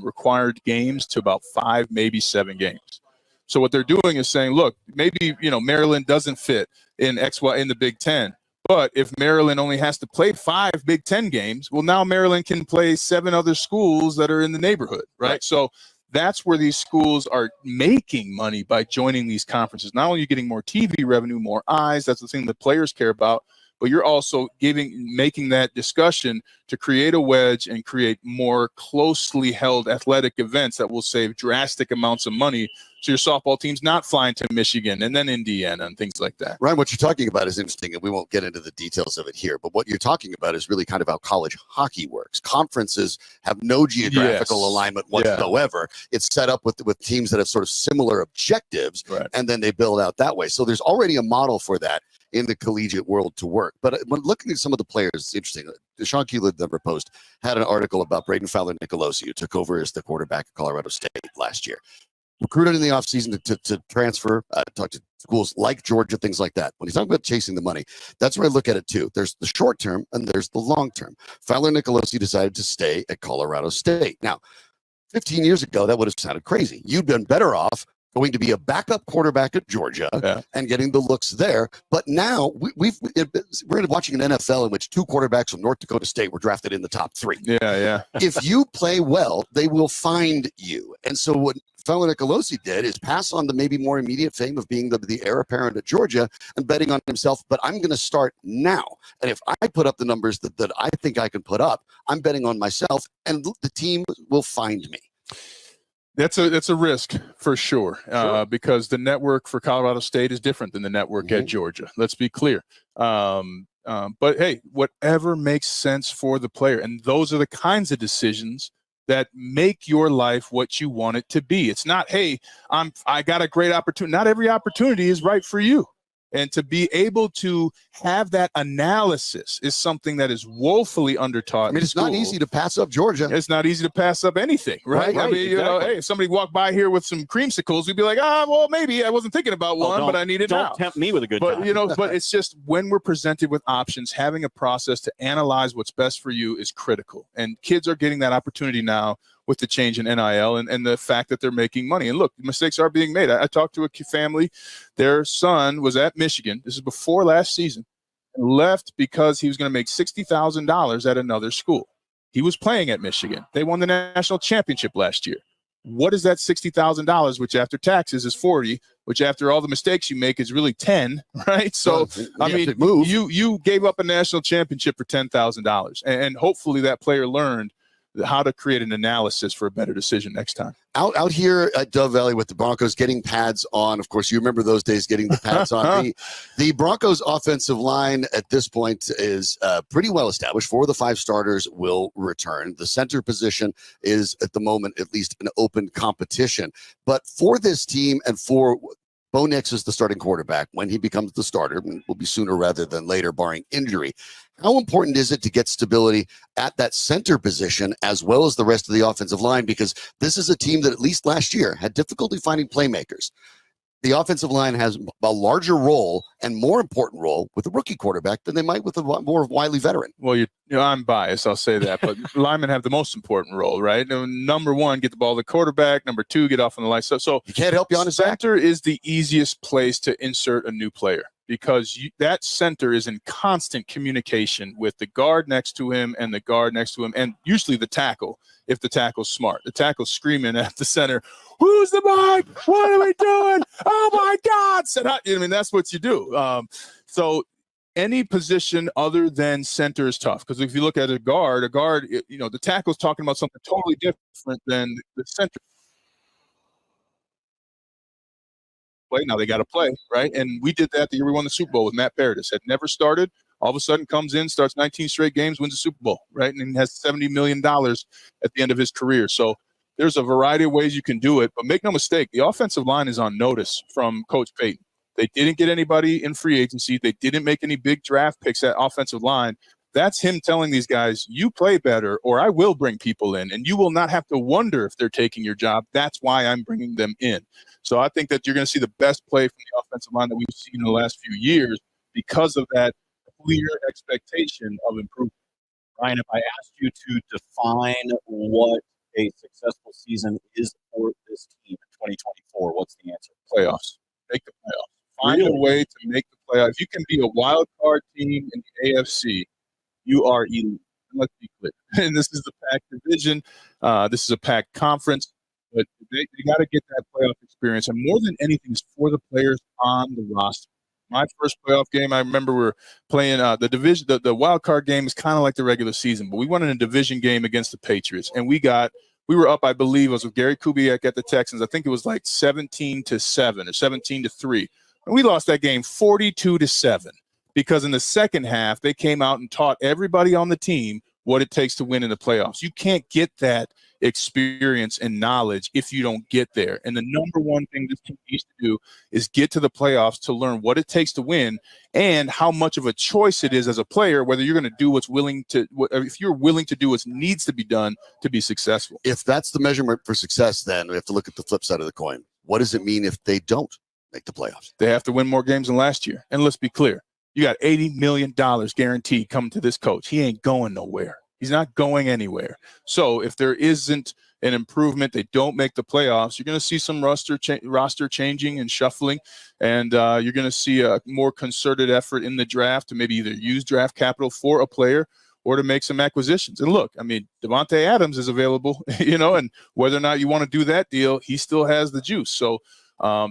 required games to about 5, maybe 7 games. So what they're doing is saying, look, maybe, Maryland doesn't fit in in the Big Ten. But if Maryland only has to play 5 Big Ten games, well, now Maryland can play 7 other schools that are in the neighborhood, right? So that's where these schools are making money by joining these conferences. Not only are you getting more TV revenue, more eyes, that's the thing the players care about, but you're also making that discussion to create a wedge and create more closely held athletic events that will save drastic amounts of money. So your softball team's not flying to Michigan and then Indiana and things like that. Ryan, what you're talking about is interesting, and we won't get into the details of it here, but what you're talking about is really kind of how college hockey works. Conferences have no geographical alignment whatsoever. It's set up with teams that have sort of similar objectives, and then they build out that way. So there's already a model for that in the collegiate world to work. But when looking at some of the players, it's interesting. Shawn Number Post had an article about Braden Fowler-Nicolosi, who took over as the quarterback at Colorado State last year. Recruited in the offseason to transfer, talk to schools like Georgia, things like that. When he's talking about chasing the money, that's where I look at it too. There's the short term and there's the long term. Fowler-Nicolosi decided to stay at Colorado State. Now, 15 years ago, that would have sounded crazy. You'd been better off going to be a backup quarterback at Georgia and getting the looks there. But now we're watching an NFL in which 2 quarterbacks from North Dakota State were drafted in the top 3. If you play well, they will find you. And so what Fowler-Nicolosi did is pass on the maybe more immediate fame of being the heir apparent at Georgia and betting on himself. But I'm going to start now. And if I put up the numbers that I think I can put up, I'm betting on myself and the team will find me. That's a risk for sure, because the network for Colorado State is different than the network at Georgia. Let's be clear. But hey, whatever makes sense for the player, and those are the kinds of decisions that make your life what you want it to be. It's not, hey, I got a great opportunity. Not every opportunity is right for you. And to be able to have that analysis is something that is woefully undertaught. I mean, it's not easy to pass up Georgia. It's not easy to pass up anything, right? I mean, hey, if somebody walked by here with some creamsicles, we'd be like, well, maybe I wasn't thinking about one, but I need it now. Don't tempt me with a good time. But it's just when we're presented with options, having a process to analyze what's best for you is critical. And kids are getting that opportunity now with the change in NIL and the fact that they're making money. And look, mistakes are being made. I talked to a family. Their son was at Michigan. This is before last season. And left because he was going to make $60,000 at another school. He was playing at Michigan. They won the national championship last year. What is that $60,000, which after taxes is 40, which after all the mistakes you make is really 10, right? So, I mean, you gave up a national championship for $10,000. And hopefully that player learned how to create an analysis for a better decision next time. Out here at Dove Valley with the Broncos getting pads on. Of course, you remember those days getting the pads on. The Broncos offensive line at this point is pretty well established. 4 of the 5 starters will return. The center position is at the moment at least an open competition. But for this team and for Bo Nix is the starting quarterback when he becomes the starter, and will be sooner rather than later, barring injury. How important is it to get stability at that center position as well as the rest of the offensive line? Because this is a team that at least last year had difficulty finding playmakers. The offensive line has a larger role and more important role with a rookie quarterback than they might with a more wily veteran. Well, I'm biased, I'll say that, but linemen have the most important role, right? Number 1, get the ball to the quarterback. Number 2, get off on the line. So you can't help you on his back. Center is the easiest place to insert a new player. because that center is in constant communication with the guard next to him and the guard next to him, and usually the tackle, if the tackle's smart. The tackle's screaming at the center, "Who's the mic? What are we doing? Oh, my God!" I mean, that's what you do. So any position other than center is tough, because if you look at a guard, the tackle's talking about something totally different than the center. Now they got to play, right? And we did that the year we won the Super Bowl with Matt Paradis. Had never started, all of a sudden comes in, starts 19 straight games, wins the Super Bowl, right? And has $70 million at the end of his career. So there's a variety of ways you can do it, but make no mistake, the offensive line is on notice from Coach Payton. They didn't get anybody in free agency. They didn't make any big draft picks at offensive line. That's him telling these guys, you play better or I will bring people in, and you will not have to wonder if they're taking your job. That's why I'm bringing them in. So I think that you're going to see the best play from the offensive line that we've seen in the last few years because of that clear expectation of improvement. Ryan, if I asked you to define what a successful season is for this team in 2024, what's the answer? Playoffs. Make the playoffs. Find a way to make the playoffs. If you can be a wild card team in the AFC, you are elite. Let's be clear. And this is a packed division. This is a packed conference. But they got to get that playoff experience. And more than anything, is for the players on the roster. My first playoff game, I remember we were playing the division. The wild card game is kind of like the regular season, but we won in a division game against the Patriots. And we were up, I believe, it was with Gary Kubiak at the Texans. I think it was like 17-7 or 17-3. And we lost that game 42-7. Because in the second half, they came out and taught everybody on the team what it takes to win in the playoffs. You can't get that experience and knowledge if you don't get there. And the number one thing this team needs to do is get to the playoffs to learn what it takes to win and how much of a choice it is as a player, whether you're going to do if you're willing to do what needs to be done to be successful. If that's the measurement for success, then we have to look at the flip side of the coin. What does it mean if they don't make the playoffs? They have to win more games than last year. And let's be clear. You got $80 million guaranteed coming to this coach. He ain't going nowhere. He's not going anywhere. So if there isn't an improvement, they don't make the playoffs, you're going to see some roster changing and shuffling, and you're going to see a more concerted effort in the draft to maybe either use draft capital for a player or to make some acquisitions. And look, I mean, Devontae Adams is available, and whether or not you want to do that deal, he still has the juice. So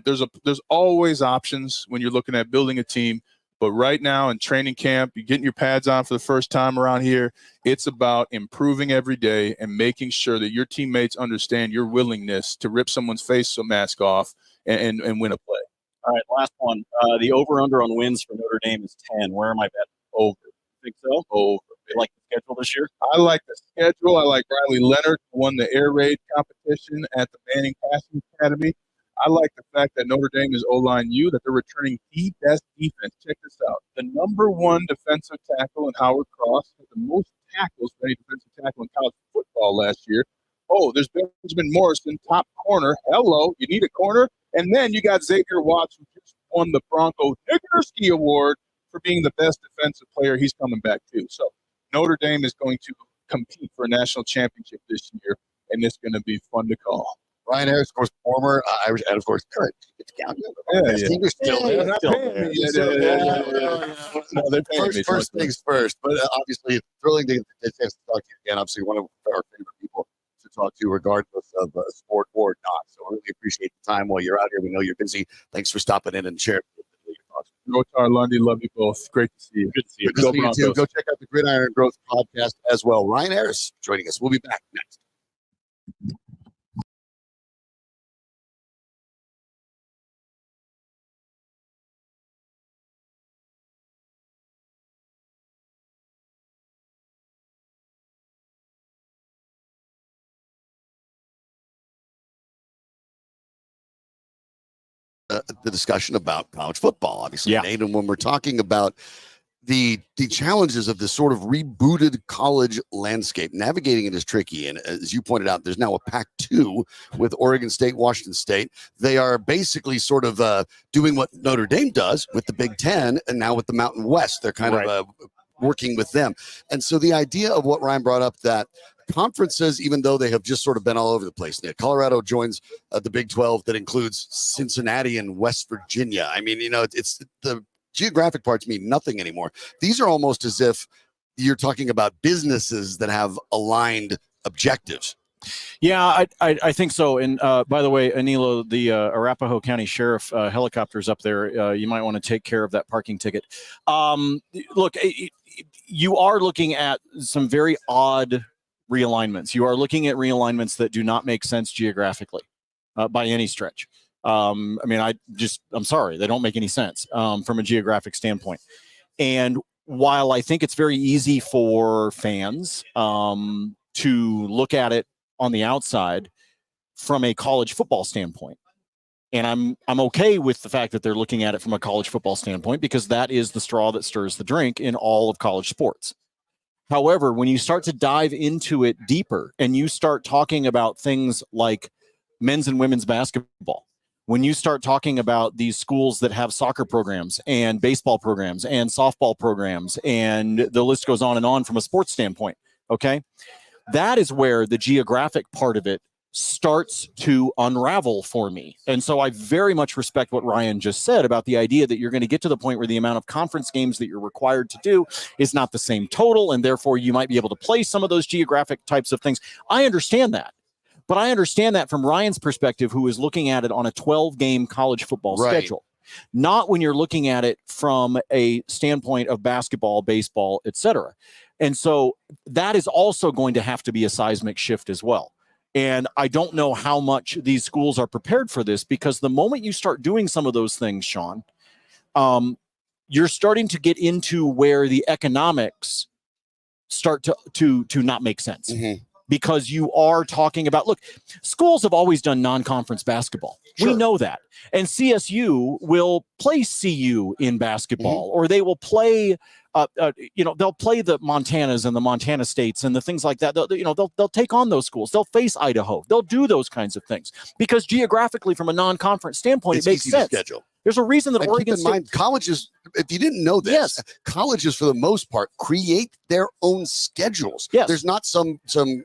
there's always options when you're looking at building a team. But right now in training camp, you're getting your pads on for the first time around here. It's about improving every day and making sure that your teammates understand your willingness to rip someone's face mask off and win a play. All right, last one. The over-under on wins for Notre Dame is 10. Where am I betting? Over. Think so? Over. They like the schedule this year? I like the schedule. I like Riley Leonard, who won the air raid competition at the Manning Passing Academy. I like the fact that Notre Dame is O-line U, that they're returning the best defense. Check this out. The number one defensive tackle in Howard Cross had the most tackles for any defensive tackle in college football last year. Oh, there's Benjamin Morrison, top corner. Hello, you need a corner? And then you got Xavier Watts, who just won the Broncos Niggerski Award for being the best defensive player. He's coming back too. So Notre Dame is going to compete for a national championship this year, and it's going to be fun to call. Ryan Harris, of course, former Irish, and of course, current. It's counted. You're still there. No, they're paying me. First things first, but obviously, thrilling to get the chance to talk to you again. Obviously, one of our favorite people to talk to, regardless of sport or not. So, I really appreciate the time while you're out here. We know you're busy. Thanks for stopping in and sharing your thoughts. Drotar, Lundy, love you both. Great to see you. Good to see you. Good to see you too. Go check out the Gridiron Growth podcast as well. Ryan Harris joining us. We'll be back next. The discussion about college football, obviously, Nate, and when we're talking about the challenges of this sort of rebooted college landscape, navigating it is tricky. And as you pointed out, there's now a Pac-2 with Oregon State, Washington State. They are basically sort of doing what Notre Dame does with the Big Ten, and now with the Mountain West, they're kind of working with them. And so the idea of what Ryan brought up, that conferences, even though they have just sort of been all over the place. Colorado joins the Big 12 that includes Cincinnati and West Virginia. I mean, it's the geographic parts mean nothing anymore. These are almost as if you're talking about businesses that have aligned objectives. Yeah, I think so. And by the way, Anilo, the Arapahoe County Sheriff helicopter's up there. You might want to take care of that parking ticket. Look, you are looking at some very odd realignments. You are looking at realignments that do not make sense geographically by any stretch. I mean, I'm sorry, they don't make any sense from a geographic standpoint. And while I think it's very easy for fans to look at it on the outside from a college football standpoint, and I'm okay with the fact that they're looking at it from a college football standpoint, because that is the straw that stirs the drink in all of college sports. However, when you start to dive into it deeper and you start talking about things like men's and women's basketball, when you start talking about these schools that have soccer programs and baseball programs and softball programs, and the list goes on and on from a sports standpoint, okay, that is where the geographic part of it starts to unravel for me. And so I very much respect what Ryan just said about the idea that you're going to get to the point where the amount of conference games that you're required to do is not the same total, and therefore you might be able to play some of those geographic types of things. I understand that. But I understand that from Ryan's perspective, who is looking at it on a 12-game college football schedule, not when you're looking at it from a standpoint of basketball, baseball, etc. And so that is also going to have to be a seismic shift as well. And I don't know how much these schools are prepared for this, because the moment you start doing some of those things, Shawn, you're starting to get into where the economics start to not make sense. Mm-hmm. Because you are talking about, look, schools have always done non-conference basketball. Sure. We know that. And CSU will play CU in basketball, or they will play, they'll play the Montanas and the Montana States and the things like that. They'll take on those schools. They'll face Idaho. They'll do those kinds of things because geographically, from a non-conference standpoint, it makes sense. Schedule. There's a reason that Oregon State colleges, if you didn't know this, colleges for the most part create their own schedules. Yes. There's not some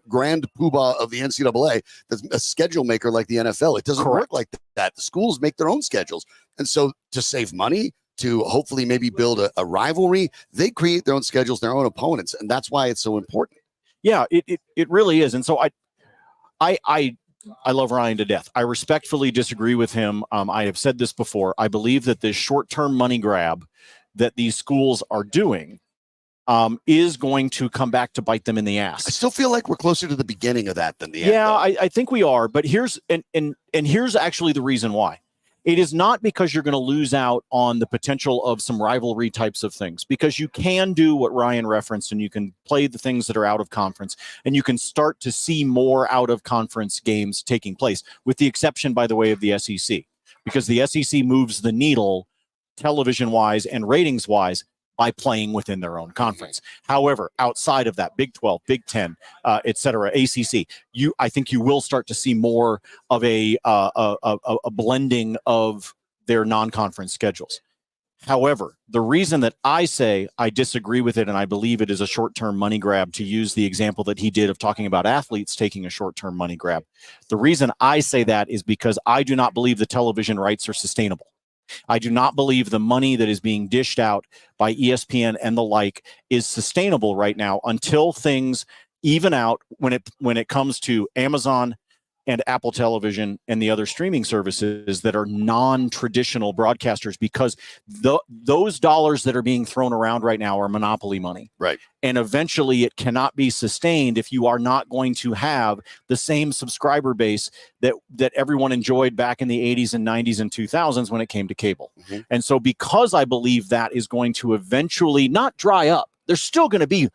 grand poobah of the NCAA that's a schedule maker like the NFL. It doesn't work like that. The schools make their own schedules. And so to save money, to hopefully maybe build a rivalry, they create their own schedules, their own opponents. And that's why it's so important. Yeah, it really is. And so I love Ryan to death. I respectfully disagree with him. I have said this before. I believe that this short-term money grab that these schools are doing is going to come back to bite them in the ass. I still feel like we're closer to the beginning of that than the end. Yeah, I think we are. But here's here's actually the reason why. It is not because you're going to lose out on the potential of some rivalry types of things, because you can do what Ryan referenced, and you can play the things that are out of conference, and you can start to see more out of conference games taking place, with the exception, by the way, of the SEC, because the SEC moves the needle television-wise and ratings-wise by playing within their own conference. However, outside of that, Big 12, Big 10, et cetera, ACC, I think you will start to see more of a blending of their non-conference schedules. However, the reason that I say I disagree with it, and I believe it is a short-term money grab, to use the example that he did of talking about athletes taking a short-term money grab, the reason I say that is because I do not believe the television rights are sustainable. I do not believe the money that is being dished out by ESPN and the like is sustainable right now until things even out when it comes to Amazon and Apple Television and the other streaming services that are non-traditional broadcasters, because those dollars that are being thrown around right now are monopoly money. Right. And eventually it cannot be sustained if you are not going to have the same subscriber base that everyone enjoyed back in the 80s and 90s and 2000s when it came to cable. Mm-hmm. And so because I believe that is going to eventually not dry up, there's still going to be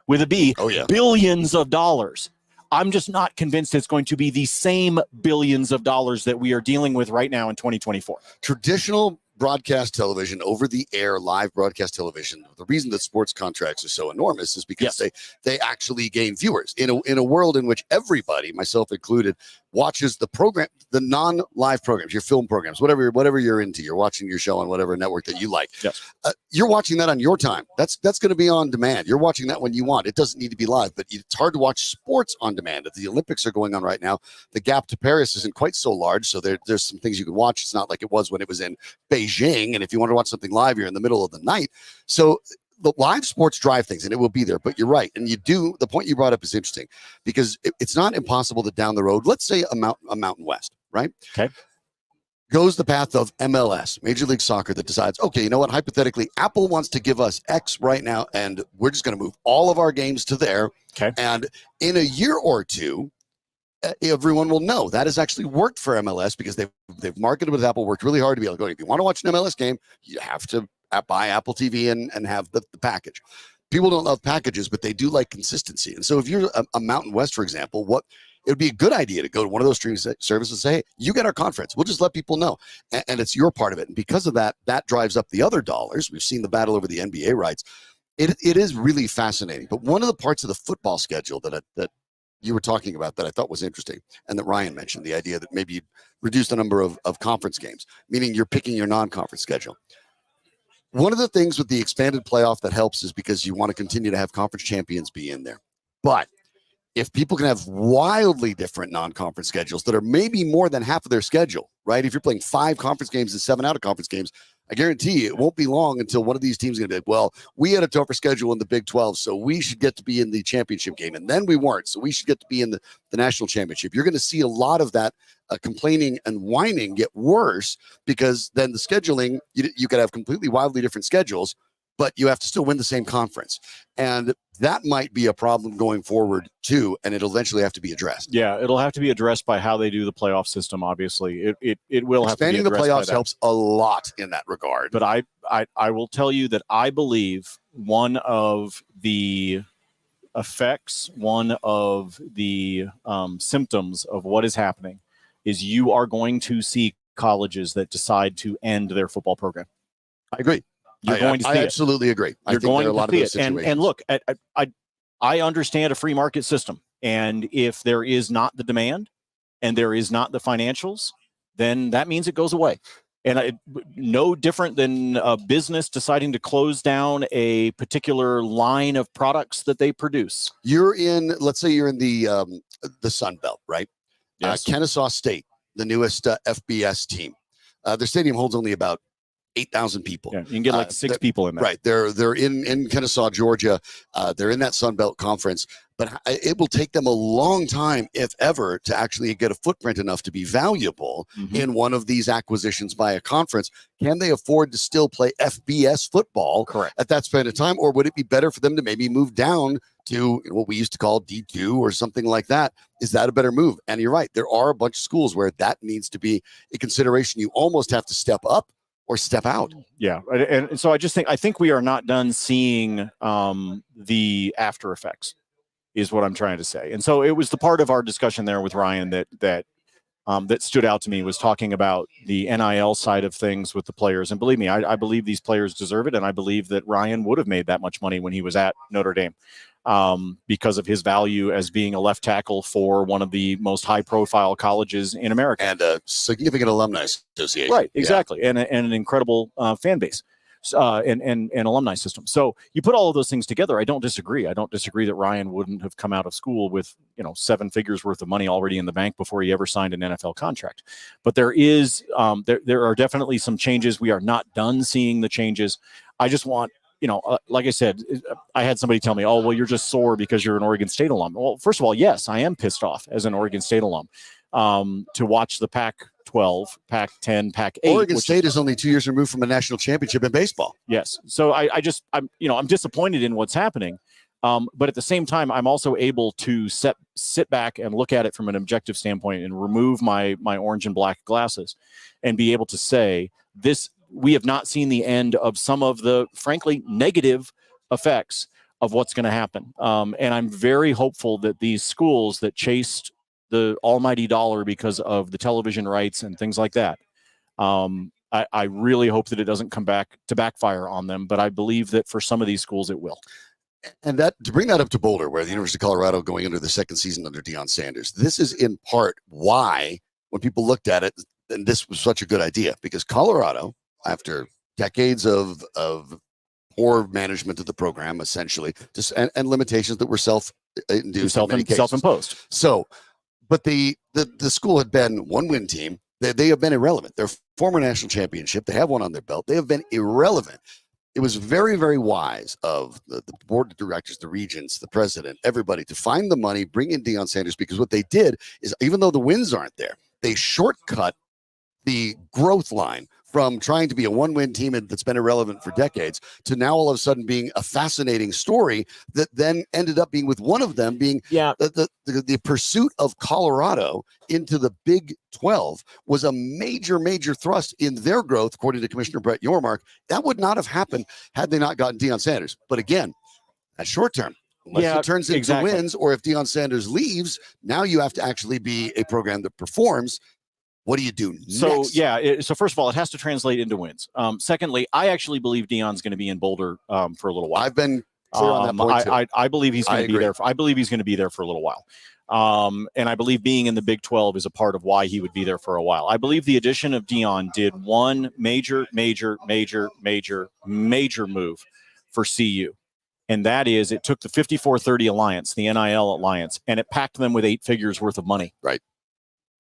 with a B, billions of dollars. I'm just not convinced it's going to be the same billions of dollars that we are dealing with right now in 2024. Traditional broadcast television, over-the-air live broadcast television, the reason that sports contracts are so enormous is because they actually gain viewers in a world in which everybody, myself included, watches the program, the non-live programs, your film programs, whatever you're into. You're watching your show on whatever network that you like. Yes. You're watching that on your time. That's going to be on demand. You're watching that when you want. It doesn't need to be live, but it's hard to watch sports on demand. If the Olympics are going on right now, the gap to Paris isn't quite so large, so there's some things you can watch. It's not like it was when it was in Beijing, and if you want to watch something live, you're in the middle of the night. So the live sports drive things, and it will be there. But you're right, and the point you brought up is interesting, because it's not impossible that down the road, let's say a Mountain West, right? Okay. Goes the path of MLS, Major League Soccer, that decides, okay, you know what? Hypothetically, Apple wants to give us X right now, and we're just going to move all of our games to there. Okay. And in a year or two, everyone will know that has actually worked for MLS, because they've marketed with Apple, worked really hard to be able to go, if you want to watch an MLS game, you have to buy Apple TV and have the package. People don't love packages, but they do like consistency. And so if you're a Mountain West, for example, it would be a good idea to go to one of those streaming services and say, hey, you get our conference. We'll just let people know. And it's your part of it. And because of that, that drives up the other dollars. We've seen the battle over the NBA rights. It is really fascinating. But one of the parts of the football schedule that you were talking about that I thought was interesting, and that Ryan mentioned, the idea that maybe you reduce the number of conference games, meaning you're picking your non-conference schedule. One of the things with the expanded playoff that helps is because you want to continue to have conference champions be in there. But if people can have wildly different non-conference schedules that are maybe more than half of their schedule, right? If you're playing 5 conference games and 7 out-of-conference games, I guarantee you it won't be long until one of these teams is going to be like, well, we had a tougher schedule in the Big 12, so we should get to be in the championship game. And then we weren't, so we should get to be in the national championship. You're going to see a lot of that complaining and whining get worse, because then the scheduling, you could have completely wildly different schedules, but you have to still win the same conference. And that might be a problem going forward too, and it'll eventually have to be addressed. Yeah, it'll have to be addressed by how they do the playoff system, obviously. It will have to be addressed. Expanding the playoffs helps a lot in that regard. But I will tell you that I believe one of the effects, one of the symptoms of what is happening is you are going to see colleges that decide to end their football program. I agree. You're going to see I absolutely agree. You're going to see it. And look, I understand a free market system. And if there is not the demand and there is not the financials, then that means it goes away. And no different than a business deciding to close down a particular line of products that they produce. Let's say you're in the Sun Belt, right? Yes. Kennesaw State, the newest FBS team. Their stadium holds only about 8,000 people. Yeah, you can get like 6 people in there. Right. They're in Kennesaw, Georgia. They're in that Sun Belt conference, but it will take them a long time, if ever, to actually get a footprint enough to be valuable in one of these acquisitions by a conference. Can they afford to still play FBS football at that span of time? Or would it be better for them to maybe move down to what we used to call D2 or something like that? Is that a better move? And you're right. There are a bunch of schools where that needs to be a consideration. You almost have to step up or step out. Yeah. And so I think we are not done seeing the after effects is what I'm trying to say. And so it was the part of our discussion there with Ryan that stood out to me, was talking about the NIL side of things with the players. And believe me, I believe these players deserve it. And I believe that Ryan would have made that much money when he was at Notre Dame, because of his value as being a left tackle for one of the most high-profile colleges in America. And a significant alumni association. Right, exactly. Yeah. And an incredible fan base and alumni system. So you put all of those things together, I don't disagree. I don't disagree that Ryan wouldn't have come out of school with 7 figures worth of money already in the bank before he ever signed an NFL contract. But there is there are definitely some changes. We are not done seeing the changes. I just want, like I said, I had somebody tell me, oh, well, you're just sore because you're an Oregon State alum. Well, first of all, yes, I am pissed off as an Oregon State alum to watch the Pac-12, Pac-10, Pac-8. Oregon State is only 2 years removed from a national championship in baseball. Yes. So I'm disappointed in what's happening. But at the same time, I'm also able to sit back and look at it from an objective standpoint and remove my orange and black glasses and be able to say we have not seen the end of some of the, frankly, negative effects of what's going to happen. And I'm very hopeful that these schools that chased the almighty dollar because of the television rights and things like that, I really hope that it doesn't come back to backfire on them. But I believe that for some of these schools, it will. And that to bring that up to Boulder, where the University of Colorado going into the second season under Deion Sanders, this is in part why when people looked at it, and this was such a good idea, because Colorado, after decades of poor management of the program, essentially, just and limitations that were self-induced, self-imposed. So, but the school had been one-win team. They have been irrelevant. They're former national championship. They have one on their belt. They have been irrelevant. It was very, very wise of the board of directors, the regents, the president, everybody to find the money, bring in Deion Sanders, because what they did is, even though the wins aren't there, they shortcut the growth line from trying to be a one-win team that's been irrelevant for decades to now all of a sudden being a fascinating story that then ended up being, with one of them being the pursuit of Colorado into the Big 12 was a major, major thrust in their growth, according to Commissioner Brett Yormark. That would not have happened had they not gotten Deion Sanders. But again, that's short term. Unless it turns into wins, or if Deion Sanders leaves, now you have to actually be a program that performs. What do you do next? So first of all, it has to translate into wins. Secondly, I actually believe Deion's going to be in Boulder for a little while. I've been clear on that point too. I believe he's going to be there. I believe he's going to be there for a little while. And I believe being in the Big 12 is a part of why he would be there for a while. I believe the addition of Deion did one major move for CU. And that is, it took the 54-30 alliance, the NIL alliance, and it packed them with 8 figures worth of money. Right.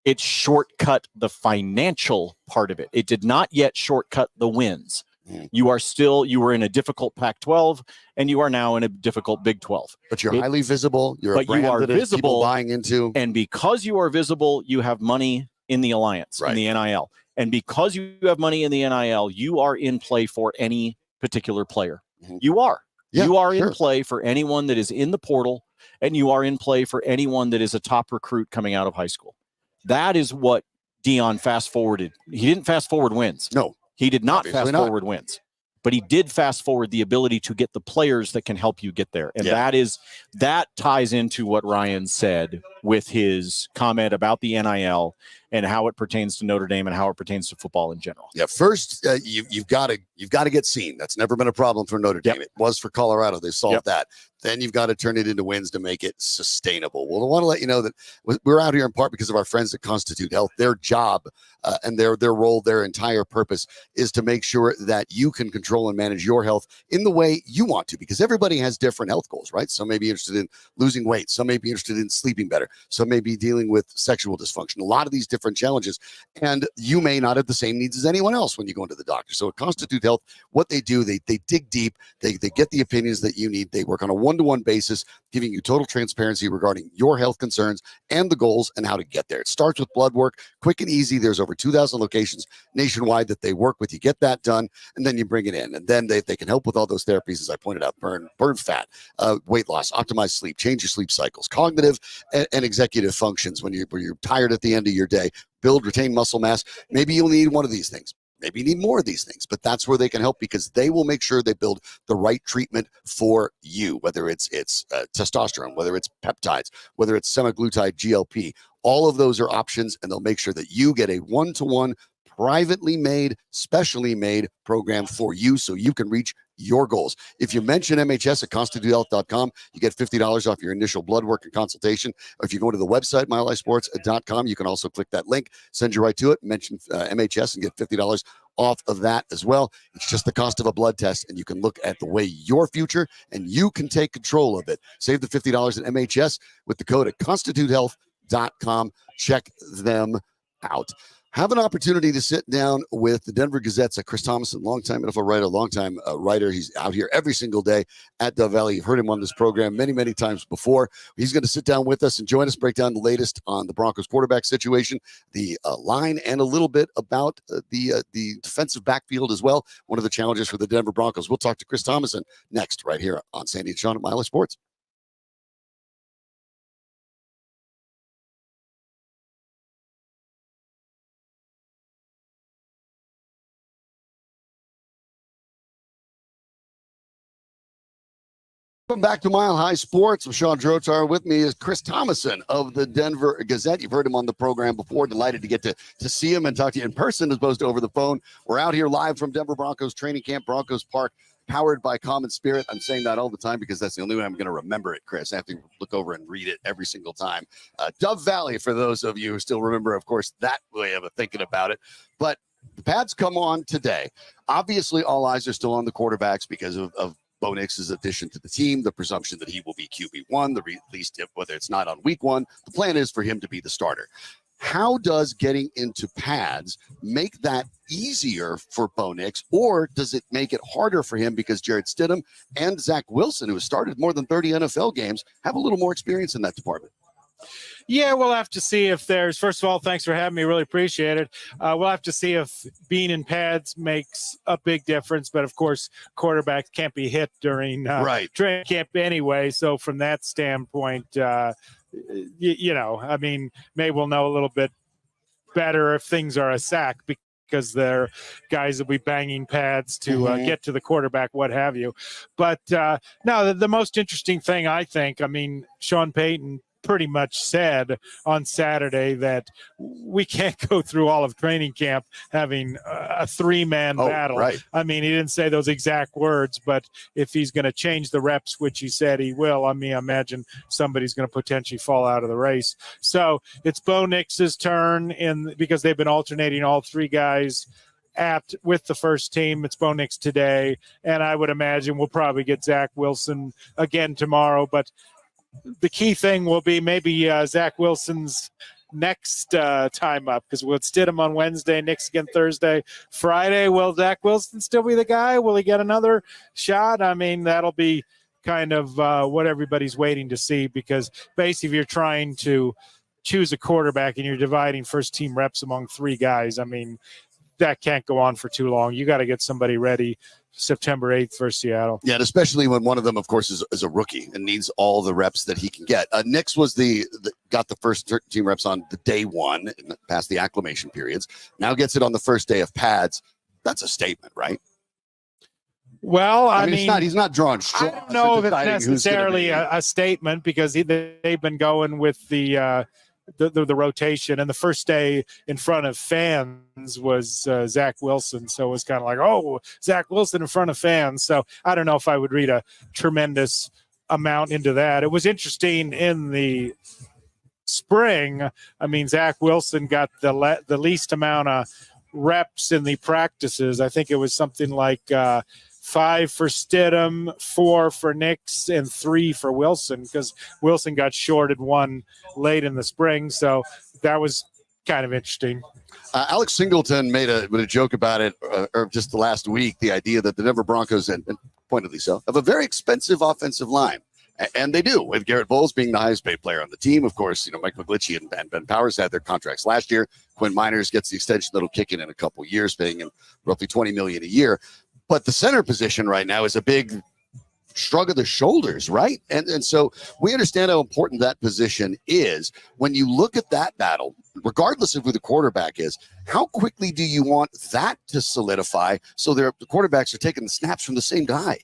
It shortcut the financial part of it. It did not yet shortcut the wins. You were in a difficult Pac-12, and you are now in a difficult Big 12. But you're highly visible. You're a brand that is people buying into. And because you are visible, you have money in the alliance, in the NIL. And because you have money in the NIL, you are in play for any particular player. You are. Yeah, you are in play for anyone that is in the portal, and you are in play for anyone that is a top recruit coming out of high school. That is what Deion fast-forwarded. He didn't fast-forward wins. No. He did not fast-forward wins. But he did fast-forward the ability to get the players that can help you get there. And that ties into what Ryan said with his comment about the NIL and how it pertains to Notre Dame and how it pertains to football in general. Yeah, first, you've got to get seen. That's never been a problem for Notre Dame. It was for Colorado. They solved that. Then you've got to turn it into wins to make it sustainable. Well, I want to let you know that we're out here in part because of our friends at Constitute Health. Their job and their role, their entire purpose is to make sure that you can control and manage your health in the way you want to, because everybody has different health goals, right? Some may be interested in losing weight. Some may be interested in sleeping better. Some may be dealing with sexual dysfunction. A lot of these different challenges, and you may not have the same needs as anyone else when you go into the doctor. So at Constitute Health, what they do, they dig deep. They get the opinions that you need. They work on a one-to-one basis, giving you total transparency regarding your health concerns and the goals and how to get there. It starts with blood work, quick and easy. There's over 2,000 locations nationwide that they work with. You get that done, and then you bring it in. And then they can help with all those therapies, as I pointed out, burn fat, weight loss, optimize sleep, change your sleep cycles, cognitive and executive functions when you're tired at the end of your day, build, retain muscle mass. Maybe you'll need one of these things. Maybe you need more of these things, but that's where they can help, because they will make sure they build the right treatment for you, whether it's testosterone, whether it's peptides, whether it's semaglutide, GLP. All of those are options, and they'll make sure that you get a one-to-one, privately made, specially made program for you so you can reach your goals. If you mention MHS at constitutehealth.com, you get $50 off your initial blood work and consultation. Or if you go to the website, milelifesports.com, you can also click that link, send you right to it, mention MHS, and get $50 off of that as well. It's just the cost of a blood test, and you can look at the way your future, and you can take control of it. Save the $50 at MHS with the code at constitutehealth.com. Check them out. Have an opportunity to sit down with the Denver Gazette's Chris Tomasson, longtime NFL writer, longtime writer. He's out here every single day at Dove Valley. You've heard him on this program many, many times before. He's going to sit down with us and join us, break down the latest on the Broncos quarterback situation, the line, and a little bit about the defensive backfield as well. One of the challenges for the Denver Broncos. We'll talk to Chris Tomasson next, right here on Sandy and Shawn at Mile High Sports. Welcome back to Mile High Sports. I'm Shawn Drotar. With me is Chris Tomasson of the Denver Gazette. You've heard him on the program before. Delighted to get to see him and talk to you in person as opposed to over the phone. We're out here live from Denver Broncos training camp, Broncos Park. powered by Common Spirit. I'm saying that all the time because that's the only way I'm going to remember it, Chris. I have to look over and read it every single time. Dove Valley, for those of you who still remember, of course, that way of thinking about it. But the pads come on today. Obviously, all eyes are still on the quarterbacks because of Bo Nix's addition to the team, the presumption that he will be QB1, at least whether it's not on week one. The plan is for him to be the starter. How does getting into pads make that easier for Bo Nix, or does it make it harder for him because Jarrett Stidham and Zach Wilson, who has started more than 30 NFL games, have a little more experience in that department? Yeah, we'll have to see if there's, first of all, thanks for having me. Really appreciate it. We'll have to see if being in pads makes a big difference. But of course, quarterbacks can't be hit during training camp anyway. So from that standpoint, I mean, maybe we'll know a little bit better if things are a sack because they're guys will be banging pads to get to the quarterback, what have you. But no, the most interesting thing, I think, I mean, Sean Payton pretty much said on Saturday that we can't go through all of training camp having a three-man battle. Right. I mean, he didn't say those exact words, but if he's going to change the reps, which he said he will, I mean, I imagine somebody's going to potentially fall out of the race. So it's Bo Nix's turn because they've been alternating all three guys with the first team. It's Bo Nix today, and I would imagine we'll probably get Zach Wilson again tomorrow, but the key thing will be maybe Zach Wilson's next time up, because we'll did him on Wednesday, Nix again Thursday. Friday, will Zach Wilson still be the guy? Will he get another shot? I mean, that'll be kind of what everybody's waiting to see, because basically if you're trying to choose a quarterback and you're dividing first team reps among three guys, I mean, that can't go on for too long. You got to get somebody ready September 8th for Seattle. Yeah, and especially when one of them, of course, is a rookie and needs all the reps that he can get. Nix was got the first team reps on the day one, past the acclimation periods. Now gets it on the first day of pads. That's a statement, right? Well, I mean, he's not drawing straws. I don't know if it's necessarily a statement, because they've been going with the rotation, and the first day in front of fans was Zach Wilson. So it was kind of like, oh, Zach Wilson in front of fans. So I don't know if I would read a tremendous amount into that. It was interesting in the spring. I mean, Zach Wilson got the least amount of reps in the practices. I think it was something like 5 for Stidham, 4 for Nix, and 3 for Wilson, because Wilson got shorted 1 late in the spring. So that was kind of interesting. Alex Singleton made a joke about it or just the last week, the idea that the Denver Broncos, and pointedly so, have a very expensive offensive line. And they do, with Garrett Bowles being the highest paid player on the team. Of course, Mike McGlinchey and Ben Powers had their contracts last year. Quinn Miners gets the extension that'll kick in a couple years, paying him roughly $20 million a year. But the center position right now is a big shrug of the shoulders, right? And so we understand how important that position is. When you look at that battle, regardless of who the quarterback is, how quickly do you want that to solidify so the quarterbacks are taking the snaps from the same guy?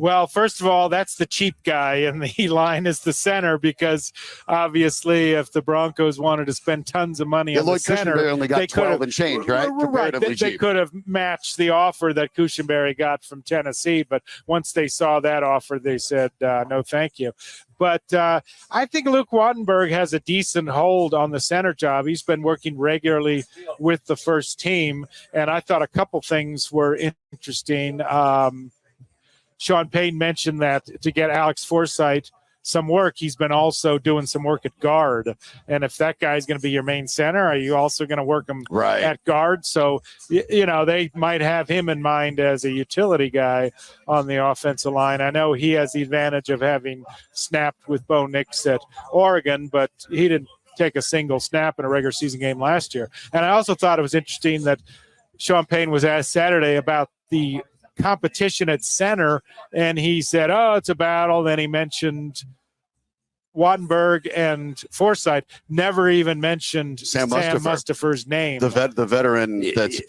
Well, first of all, that's the cheap guy, and the line is the center, because obviously if the Broncos wanted to spend tons of money on the center, they only got 12 and change, right? Comparatively cheap. They could have matched the offer that Cushenberry got from Tennessee, but once they saw that offer, they said, no, thank you. But I think Luke Wattenberg has a decent hold on the center job. He's been working regularly with the first team, and I thought a couple things were interesting. Sean Payton mentioned that to get Alex Forsythe some work, he's been also doing some work at guard. And if that guy's going to be your main center, are you also going to work him at guard? So, they might have him in mind as a utility guy on the offensive line. I know he has the advantage of having snapped with Bo Nix at Oregon, but he didn't take a single snap in a regular season game last year. And I also thought it was interesting that Sean Payton was asked Saturday about the competition at center, and he said, oh, it's a battle. Then he mentioned Wattenberg and Forsythe, never even mentioned Sam Mustipher's name. The veteran. That's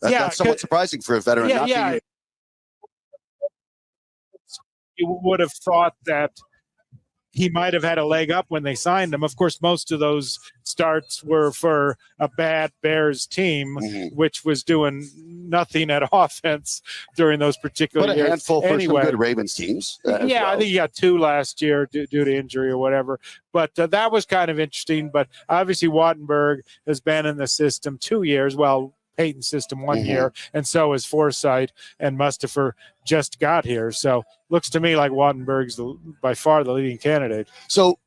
that's somewhat surprising for a veteran. You would have thought that he might have had a leg up when they signed him. Of course, most of those starts were for a bad Bears team, which was doing nothing at offense during those particular But a years. handful for Anyway, some good Ravens teams. yeah, I think he got 2 last year due to injury or whatever. But that was kind of interesting. But obviously, Wattenberg has been in the system 2 years. Well, Peyton's system 1 year, and so is Forsythe and Mustipher just got here. So looks to me like Wattenberg's by far the leading candidate. So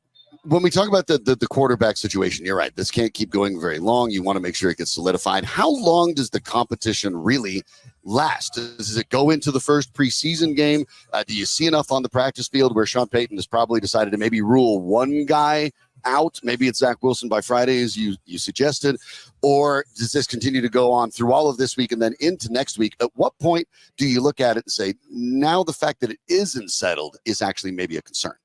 when we talk about the quarterback situation, you're right. This can't keep going very long. You want to make sure it gets solidified. How long does the competition really last? Does it go into the first preseason game? Do you see enough on the practice field where Sean Payton has probably decided to maybe rule one guy out? Maybe it's Zach Wilson by Friday, as you suggested. Or does this continue to go on through all of this week and then into next week? At what point do you look at it and say, now the fact that it isn't settled is actually maybe a concern?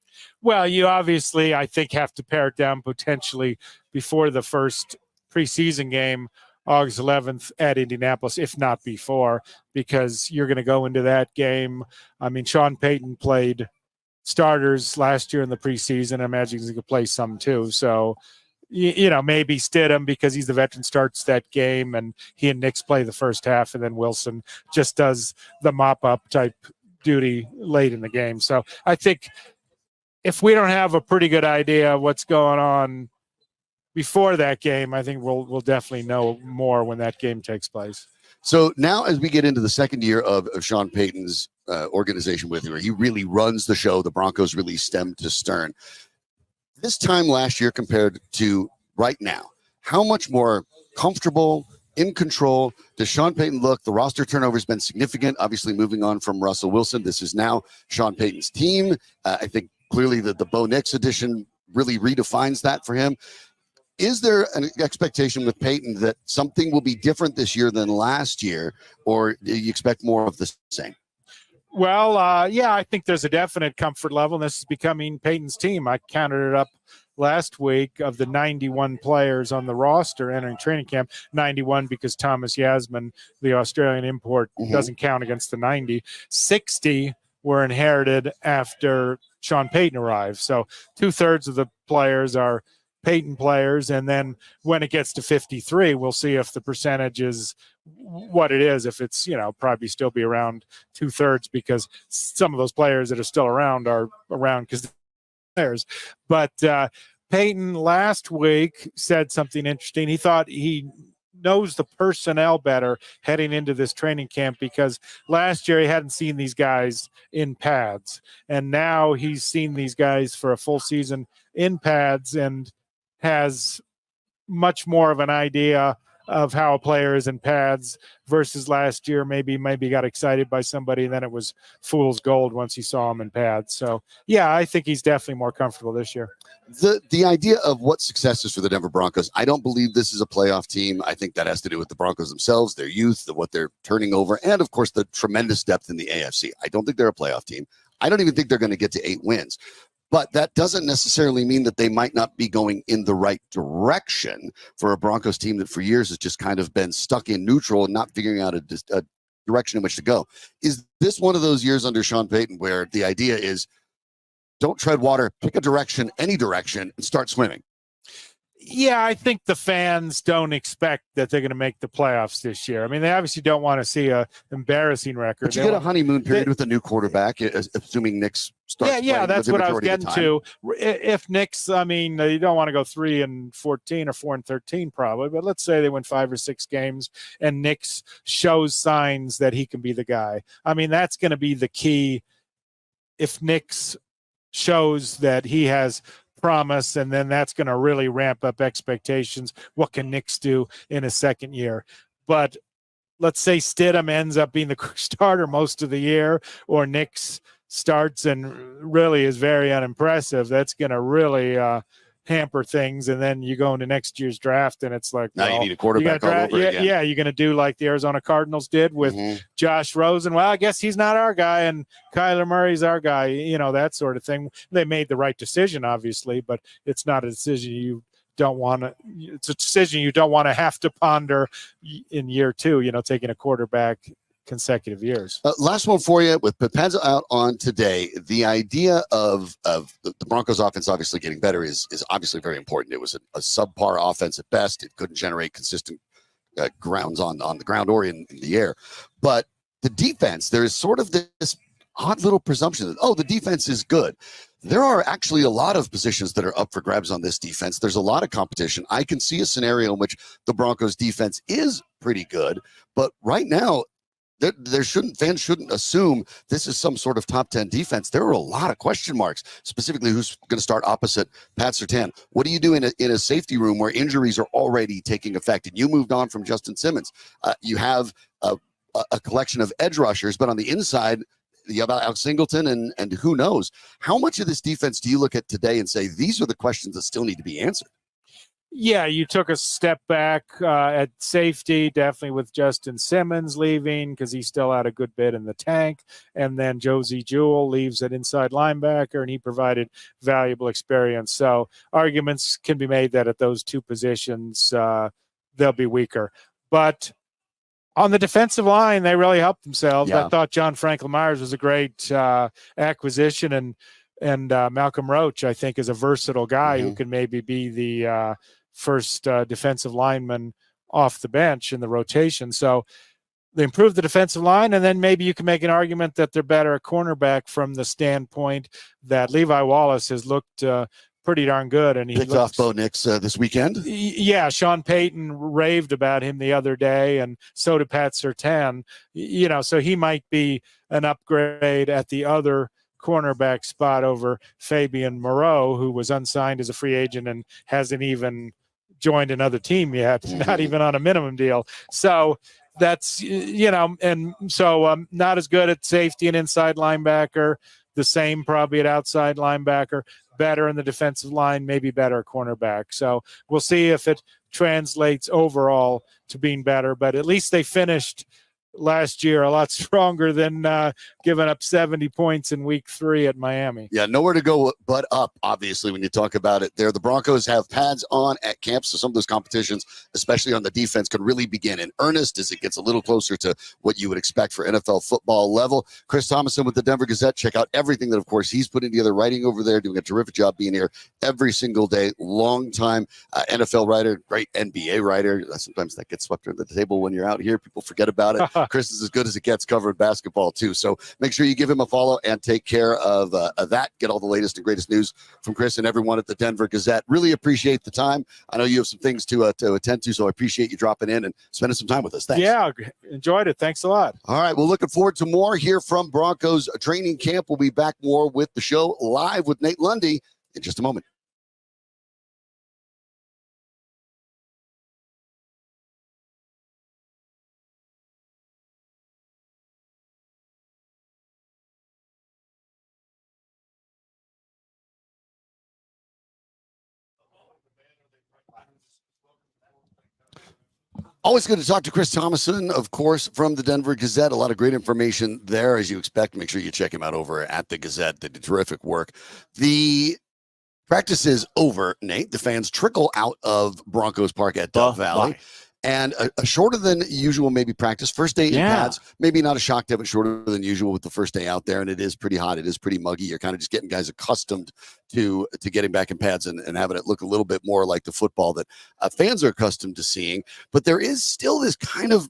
Well, you obviously, I think, have to pare it down potentially before the first preseason game, August 11th at Indianapolis, if not before, because you're going to go into that game. I mean, Sean Payton played starters last year in the preseason. I imagine he's going to play some too. So, maybe Stidham, because he's the veteran, starts that game, and he and Nix play the first half, and then Wilson just does the mop-up type duty late in the game. So I think if we don't have a pretty good idea of what's going on before that game, I think we'll definitely know more when that game takes place. So now as we get into the second year of Sean Payton's organization with him, where he really runs the show, the Broncos really stem to stern. This time last year compared to right now, how much more comfortable, in control does Sean Payton look? The roster turnover has been significant, obviously moving on from Russell Wilson. This is now Sean Payton's team. I think clearly the Bo Nix edition really redefines that for him. Is there an expectation with Payton that something will be different this year than last year, or do you expect more of the same? Well, yeah, I think there's a definite comfort level. This is becoming Payton's team. I counted it up last week of the 91 players on the roster entering training camp, 91 because Thomas Yasmin, the Australian import, doesn't count against the 90. 60 were inherited after Sean Payton arrived. So 2/3 of the players are Payton players. And then when it gets to 53, we'll see if the percentage is what it is. If it's, probably still be around 2/3 because some of those players that are still around are around because players. But Payton last week said something interesting. He thought he knows the personnel better heading into this training camp because last year he hadn't seen these guys in pads, and now he's seen these guys for a full season in pads and has much more of an idea of how a player is in pads versus last year. Maybe got excited by somebody, and then it was fool's gold once he saw him in pads. So yeah, I think he's definitely more comfortable this year. The idea of what success is for the Denver Broncos, I don't believe this is a playoff team. I think that has to do with the Broncos themselves, their youth, what they're turning over, and of course the tremendous depth in the AFC. I don't think they're a playoff team. I don't even think they're going to get to 8 wins. But that doesn't necessarily mean that they might not be going in the right direction for a Broncos team that for years has just kind of been stuck in neutral and not figuring out a direction in which to go. Is this one of those years under Sean Payton where the idea is don't tread water, pick a direction, any direction, and start swimming? Yeah, I think the fans don't expect that they're going to make the playoffs this year. I mean, they obviously don't want to see a embarrassing record. But you get a honeymoon period with a new quarterback, assuming Nix starts. Yeah, that's what I was getting to. If Nix, I mean, you don't want to go 3-14 or 4-13 probably, but let's say they win 5 or 6 games and Nix shows signs that he can be the guy. I mean, that's going to be the key. If Nix shows that he has promise, and then that's going to really ramp up expectations. What can Nix do in his second year? But let's say Stidham ends up being the starter most of the year, or Nix starts and really is very unimpressive. That's going to really hamper things. And then you go into next year's draft, and it's like, now you need a quarterback all over again. Yeah, you're going to do like the Arizona Cardinals did with Josh Rosen. Well, I guess he's not our guy, and Kyler Murray's our guy. That sort of thing. They made the right decision, obviously, but it's not a decision you don't want to. It's a decision you don't want to have to ponder in year 2. Taking a quarterback consecutive years. Last one for you. With Papenza out on today, the idea of the Broncos offense obviously getting better is obviously very important. It was a subpar offense at best. It couldn't generate consistent grounds on the ground or in the air. But the defense, there is sort of this odd little presumption that, oh, the defense is good. There are actually a lot of positions that are up for grabs on this defense. There's a lot of competition. I can see a scenario in which the Broncos defense is pretty good, but right now, fans shouldn't assume this is some sort of top 10 defense. There are a lot of question marks, specifically who's going to start opposite Pat Surtain. What do you do in a safety room where injuries are already taking effect? And you moved on from Justin Simmons. You have a collection of edge rushers, but on the inside, you have Alex Singleton and who knows. How much of this defense do you look at today and say, these are the questions that still need to be answered? Yeah, you took a step back at safety, definitely with Justin Simmons leaving because he still had a good bit in the tank. And then Josie Jewell leaves at inside linebacker, and he provided valuable experience. So arguments can be made that at those two positions, they'll be weaker. But on the defensive line, they really helped themselves. Yeah. I thought John Franklin Myers was a great acquisition, and Malcolm Roach, I think, is a versatile guy who can maybe be the first defensive lineman off the bench in the rotation. So they improved the defensive line, and then maybe you can make an argument that they're better at cornerback from the standpoint that Levi Wallace has looked pretty darn good. And he picked off Bo Nix this weekend. Yeah, Sean Payton raved about him the other day, and so did Pat Surtain. So he might be an upgrade at the other cornerback spot over Fabian Moreau, who was unsigned as a free agent and hasn't even joined another team yet, not even on a minimum deal. So that's, and so not as good at safety and inside linebacker, the same probably at outside linebacker, better in the defensive line, maybe better at cornerback. So we'll see if it translates overall to being better, but at least they finished last year a lot stronger than giving up 70 points in week 3 at Miami. Yeah, nowhere to go but up, obviously, when you talk about it there. The Broncos have pads on at camp, so some of those competitions, especially on the defense, could really begin in earnest as it gets a little closer to what you would expect for NFL football level. Chris Tomasson with the Denver Gazette. Check out everything that, of course, he's putting together, writing over there, doing a terrific job being here every single day. Long-time NFL writer, great NBA writer. Sometimes that gets swept under the table when you're out here. People forget about it. Chris is as good as it gets covering basketball, too. So make sure you give him a follow and take care of that. Get all the latest and greatest news from Chris and everyone at the Denver Gazette. Really appreciate the time. I know you have some things to attend to, so I appreciate you dropping in and spending some time with us. Thanks. Yeah, enjoyed it. Thanks a lot. All right. Well, looking forward to more here from Broncos training camp. We'll be back more with the show live with Nate Lundy in just a moment. Always good to talk to Chris Tomasson, of course, from the Denver Gazette. A lot of great information there, as you expect. Make sure you check him out over at the Gazette. They did terrific work. The practice is over, Nate. The fans trickle out of Broncos Park at Dove Valley. And a shorter than usual, maybe practice. First day in pads, maybe not a shock to have it shorter than usual with the first day out there. And it is pretty hot. It is pretty muggy. You're kind of just getting guys accustomed to getting back in pads and having it look a little bit more like the football that fans are accustomed to seeing. But there is still this kind of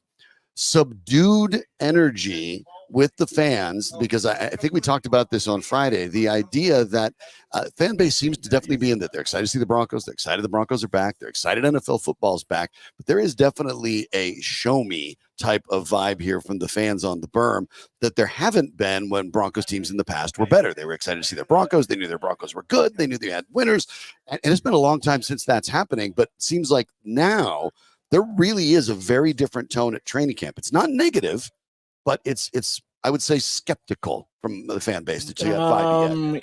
subdued energy with the fans, because I think we talked about this on Friday, the idea that fan base seems to definitely be in that. They're excited to see the Broncos. They're excited the Broncos are back. They're excited NFL football's back. But there is definitely a show me type of vibe here from the fans on the berm that there haven't been when Broncos teams in the past were better. They were excited to see their Broncos. They knew their Broncos were good. They knew they had winners. And it's been a long time since that's happening, but it seems like now there really is a very different tone at training camp. It's not negative, but it's I would say skeptical from the fan base that you have vibe yet.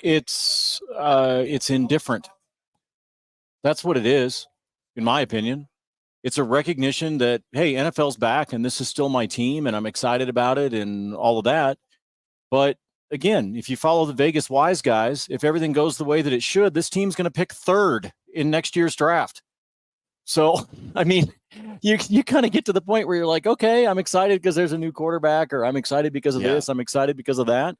It's indifferent. That's what it is, in my opinion. It's a recognition that, hey, NFL's back and this is still my team and I'm excited about it and all of that. But again, if you follow the Vegas wise guys, if everything goes the way that it should, this team's going to pick third in next year's draft. So, I mean, you kind of get to the point where you're like, okay, I'm excited because there's a new quarterback, or I'm excited because of this, I'm excited because of that.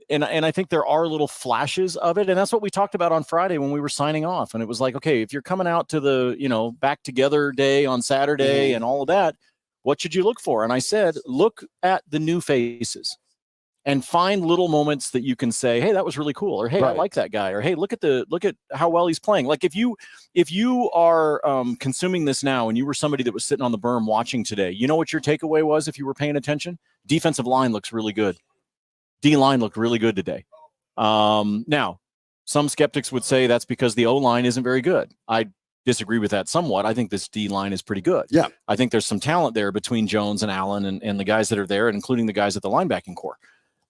and I think there are little flashes of it. And that's what we talked about on Friday when we were signing off. And it was like, okay, if you're coming out to the, back together day on Saturday and all of that, what should you look for? And I said, look at the new faces and find little moments that you can say, hey, that was really cool. Or, hey, I like that guy. Or, hey, look at how well he's playing. Like if you are consuming this now and you were somebody that was sitting on the berm watching today, you know what your takeaway was if you were paying attention? Defensive line looks really good. D-line looked really good today. Now, some skeptics would say that's because the O-line isn't very good. I disagree with that somewhat. I think this D-line is pretty good. Yeah. I think there's some talent there between Jones and Allen and the guys that are there, including the guys at the linebacking core.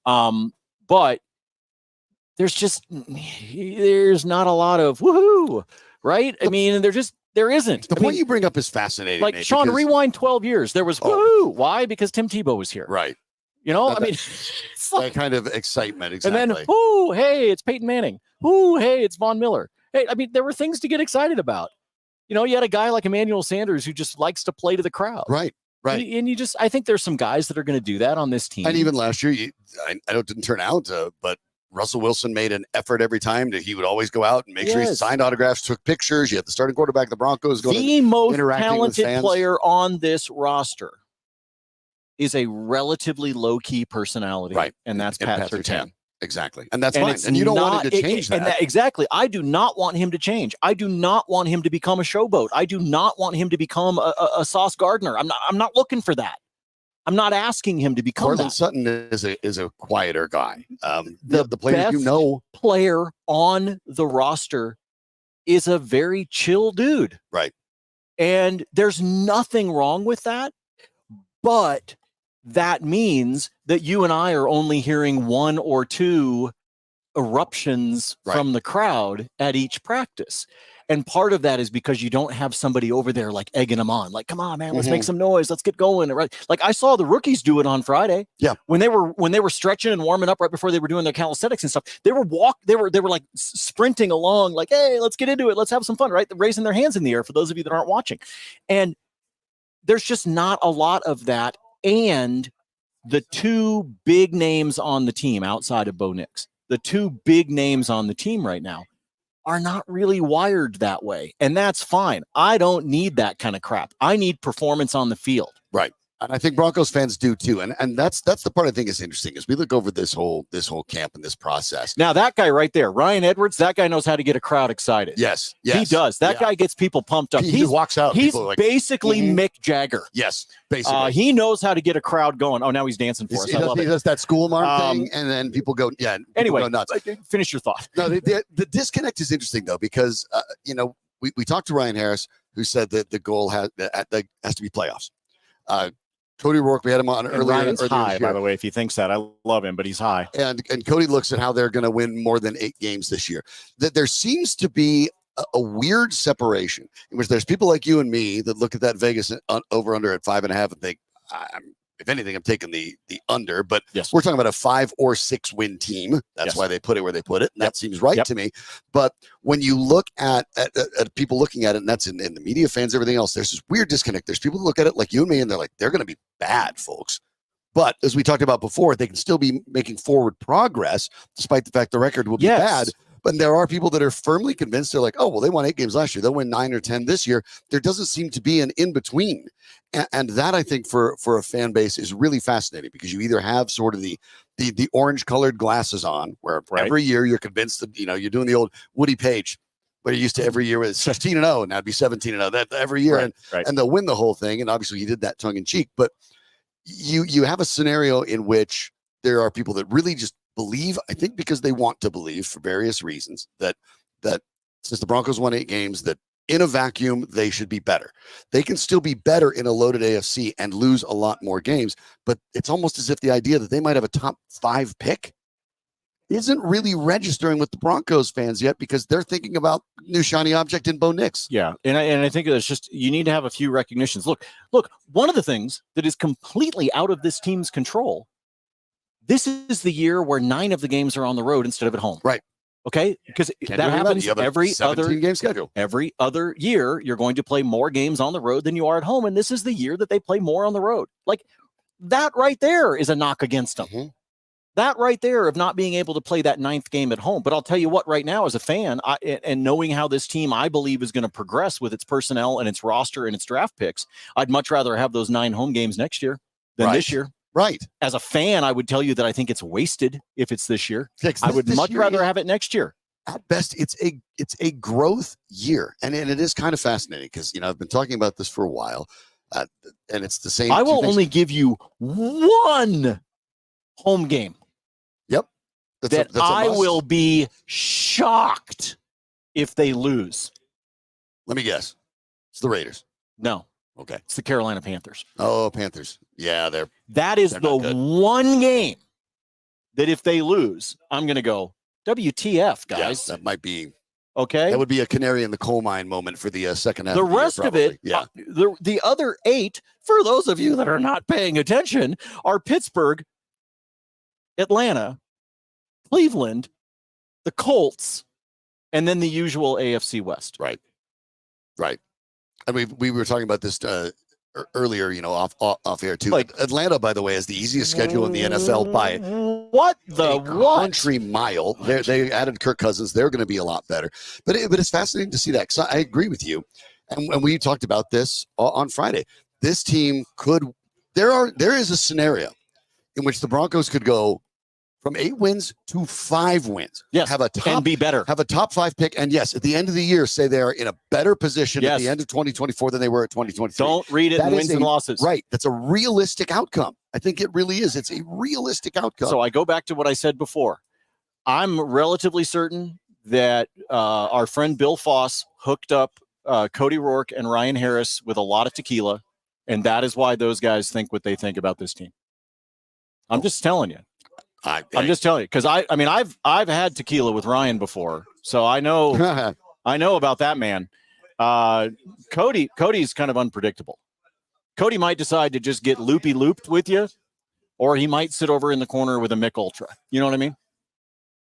But there's not a lot of woohoo, right? I mean, there isn't. The point you bring up is fascinating. Like, Shawn, rewind 12 years. There was woohoo. Why? Because Tim Tebow was here. Right. That kind of excitement. Exactly. And then, hey, it's Peyton Manning. Hey, it's Von Miller. Hey, I mean, there were things to get excited about. You had a guy like Emmanuel Sanders who just likes to play to the crowd. Right. Right. And I think there's some guys that are going to do that on this team. And even last year, I know it didn't turn out, but Russell Wilson made an effort every time that he would always go out and make sure he signed autographs, took pictures. You had the starting quarterback of the Broncos. The most talented player on this roster is a relatively low-key personality. Right. And that's Pat Surtain. Exactly. And that's fine. And you don't want him to change that. Exactly. I do not want him to change. I do not want him to become a showboat. I do not want him to become a Sauce Gardner. I'm not looking for that. I'm not asking him to become Courtland that. Sutton is a quieter guy. The player best player on the roster is a very chill dude. Right. And there's nothing wrong with that. But that means that you and I are only hearing one or two eruptions from the crowd at each practice. And part of that is because you don't have somebody over there like egging them on. Like, come on, man, let's make some noise. Let's get going. Right. Like I saw the rookies do it on Friday. Yeah. When they were stretching and warming up right before they were doing their calisthenics and stuff, they were like sprinting along like, hey, let's get into it. Let's have some fun. Right. Raising their hands in the air for those of you that aren't watching. And there's just not a lot of that. And the two big names on the team outside of Bo Nix, the two big names on the team right now are not really wired that way. And that's fine. I don't need that kind of crap. I need performance on the field. Right. And I think Broncos fans do too. And that's the part I think is interesting as we look over this whole camp and this process. Now that guy right there, Ryan Edwards, that guy knows how to get a crowd excited. Yes. He does. That guy gets people pumped up. He walks out. He's basically Mick Jagger. Yes. Basically. He knows how to get a crowd going. Oh, now he's dancing for us. I love it. He does that school mark thing, and then people go, anyway, go nuts. Finish your thought. No, the disconnect is interesting though, because we talked to Ryan Harris, who said that the goal has to be playoffs. Cody Roark, we had him on earlier. Ryan's high, by the way, if he thinks that. I love him, but he's high. And Cody looks at how they're going to win more than 8 games this year. That there seems to be a weird separation in which there's people like you and me that look at that Vegas over-under at 5.5 and think, if anything, I'm taking the under. But we're talking about a 5 or 6 win team. That's why they put it where they put it. And that seems right to me. But when you look at people looking at it, and that's in the media, fans, everything else, there's this weird disconnect. There's people who look at it like you and me, and they're like, they're going to be bad, folks. But as we talked about before, they can still be making forward progress, despite the fact the record will be bad. But there are people that are firmly convinced. They're like, oh, well, they won 8 games last year. They'll win 9 or 10 this year. There doesn't seem to be an in-between. And that, I think, for a fan base is really fascinating, because you either have sort of the orange-colored glasses on, where every year you're convinced that, you're doing the old Woody Page, where you used to every year was 16-0, and now it'd be 17-0 that every year. And they'll win the whole thing. And obviously he did that tongue-in-cheek. But you have a scenario in which there are people that really just believe, I think because they want to believe for various reasons, that since the Broncos won 8 games, that in a vacuum, they should be better. They can still be better in a loaded AFC and lose a lot more games, but it's almost as if the idea that they might have a top 5 pick isn't really registering with the Broncos fans yet, because they're thinking about new shiny object in Bo Nix. Yeah, and I think it's just, you need to have a few recognitions. Look, one of the things that is completely out of this team's control, this is the year where 9 of the games are on the road instead of at home. Right. Okay, because that happens every other game schedule. Every other year, you're going to play more games on the road than you are at home, and this is the year that they play more on the road. Like, that right there is a knock against them. That right there of not being able to play that 9th game at home. But I'll tell you what, right now as a fan, and knowing how this team I believe is going to progress with its personnel and its roster and its draft picks, I'd much rather have those 9 home games next year than this year. Right. As a fan, I would tell you that I think it's wasted if it's this year. I would much rather have it next year. At best, it's a growth year, and it is kind of fascinating because I've been talking about this for a while, and it's the same. I will only give you one home game. Yep, that's I will be shocked if they lose. Let me guess, it's the Raiders. No. Okay. It's the Carolina Panthers. Oh, Panthers. Yeah, that is the one game that if they lose, I'm going to go, WTF, guys. Yeah, that might be. Okay. That would be a canary in the coal mine moment for the second half. The of the rest year, of it, yeah. The other 8, for those of you that are not paying attention, are Pittsburgh, Atlanta, Cleveland, the Colts, and then the usual AFC West. Right. And we were talking about this earlier, off air too. Like, Atlanta, by the way, has the easiest schedule in the NFL by a country mile. They added Kirk Cousins. They're going to be a lot better. But it's fascinating to see that. So I agree with you. And we talked about this on Friday. This team there is a scenario in which the Broncos could go from 8 wins to 5 wins. Yes, and be better. Have a top 5 pick. And yes, at the end of the year, say they are in a better position at the end of 2024 than they were at 2023. Don't read it in wins and losses. Right. That's a realistic outcome. I think it really is. It's a realistic outcome. So I go back to what I said before. I'm relatively certain that our friend Bill Foss hooked up Cody Roark and Ryan Harris with a lot of tequila, and that is why those guys think what they think about this team. I'm just telling you. I'm just telling you because I've had tequila with Ryan before, so I know about that man. Cody's kind of unpredictable. Cody might decide to just get looped with you, or he might sit over in the corner with a Mick Ultra. You know what I mean?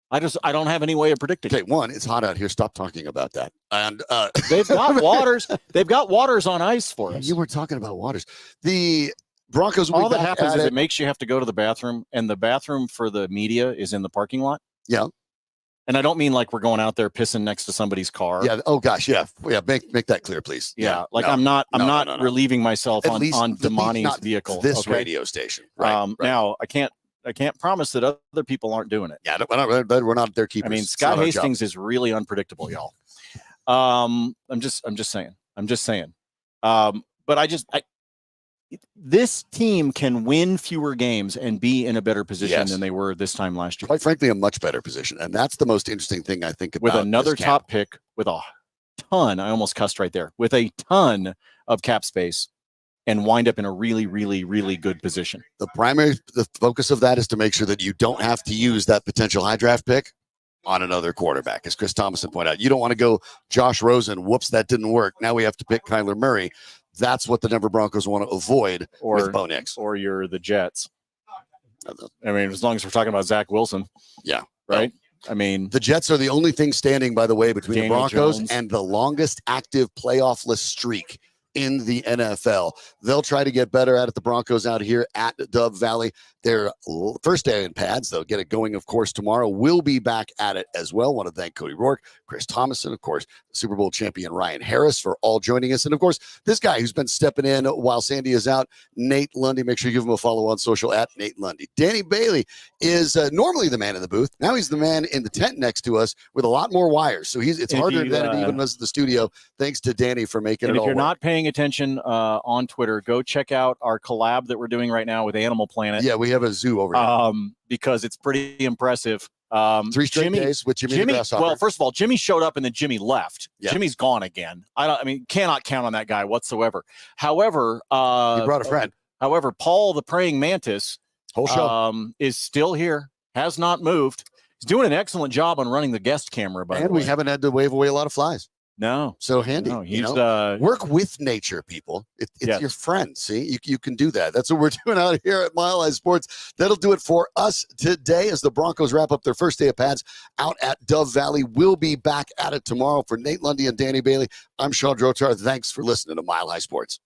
I don't have any way of predicting. Okay, one, it's hot out here. Stop talking about that. And they've got waters. They've got waters on ice for us. You were talking about waters. The Broncos. All that happens is it makes you have to go to the bathroom, and the bathroom for the media is in the parking lot. Yeah. And I don't mean like we're going out there pissing next to somebody's car. Yeah. Oh gosh. Yeah. Yeah. Make that clear, please. Yeah. Like I'm not relieving myself on Damani's vehicle. This radio station. Right. Now I can't promise that other people aren't doing it. Yeah. We're not their keepers. I mean, Scott Hastings is really unpredictable, y'all. I'm just saying. But this team can win fewer games and be in a better position than they were this time last year. Quite frankly, a much better position. And that's the most interesting thing I think about. With another top pick, with a ton, I almost cussed right there, with a ton of cap space, and wind up in a really, really, really good position. The focus of that is to make sure that you don't have to use that potential high draft pick on another quarterback. As Chris Tomasson pointed out, you don't want to go Josh Rosen. Whoops, that didn't work. Now we have to pick Kyler Murray. That's what the Denver Broncos want to avoid with Bo Nix. Or you're the Jets. I mean, as long as we're talking about Zach Wilson. Yeah. Right? I mean, the Jets are the only thing standing, by the way, between Daniel the Broncos Jones and the longest active playoff-less streak in the NFL. They'll try to get better at it. The Broncos out here at Dove Valley. Their first day in pads, they'll get it going, of course, tomorrow. We'll be back at it as well. Want to thank Cody Roark, Chris Tomasson, of course, the Super Bowl champion Ryan Harris for all joining us. And, of course, this guy who's been stepping in while Sandy is out, Nate Lundy. Make sure you give him a follow on social at Nate Lundy. Danny Bailey is normally the man in the booth. Now he's the man in the tent next to us with a lot more wires. So it's harder than it even was at the studio. Thanks to Danny for making it all work. If you're not paying attention on Twitter, go check out our collab that we're doing right now with Animal Planet. Yeah, we have a zoo over here. Because it's pretty impressive. 3 straight days with Jimmy the Grasshopper. Well, first of all, Jimmy showed up and then Jimmy left. Yeah. Jimmy's gone again. Cannot count on that guy whatsoever. However, he brought a friend. However, Paul the praying mantis whole show is still here, has not moved. He's doing an excellent job on running the guest camera, by the way. And we haven't had to wave away a lot of flies. No. So handy. No, he's, work with nature, people. It's your friend. See, you can do that. That's what we're doing out here at Mile High Sports. That'll do it for us today as the Broncos wrap up their first day of pads out at Dove Valley. We'll be back at it tomorrow. For Nate Lundy and Danny Bailey, I'm Shawn Drotar. Thanks for listening to Mile High Sports.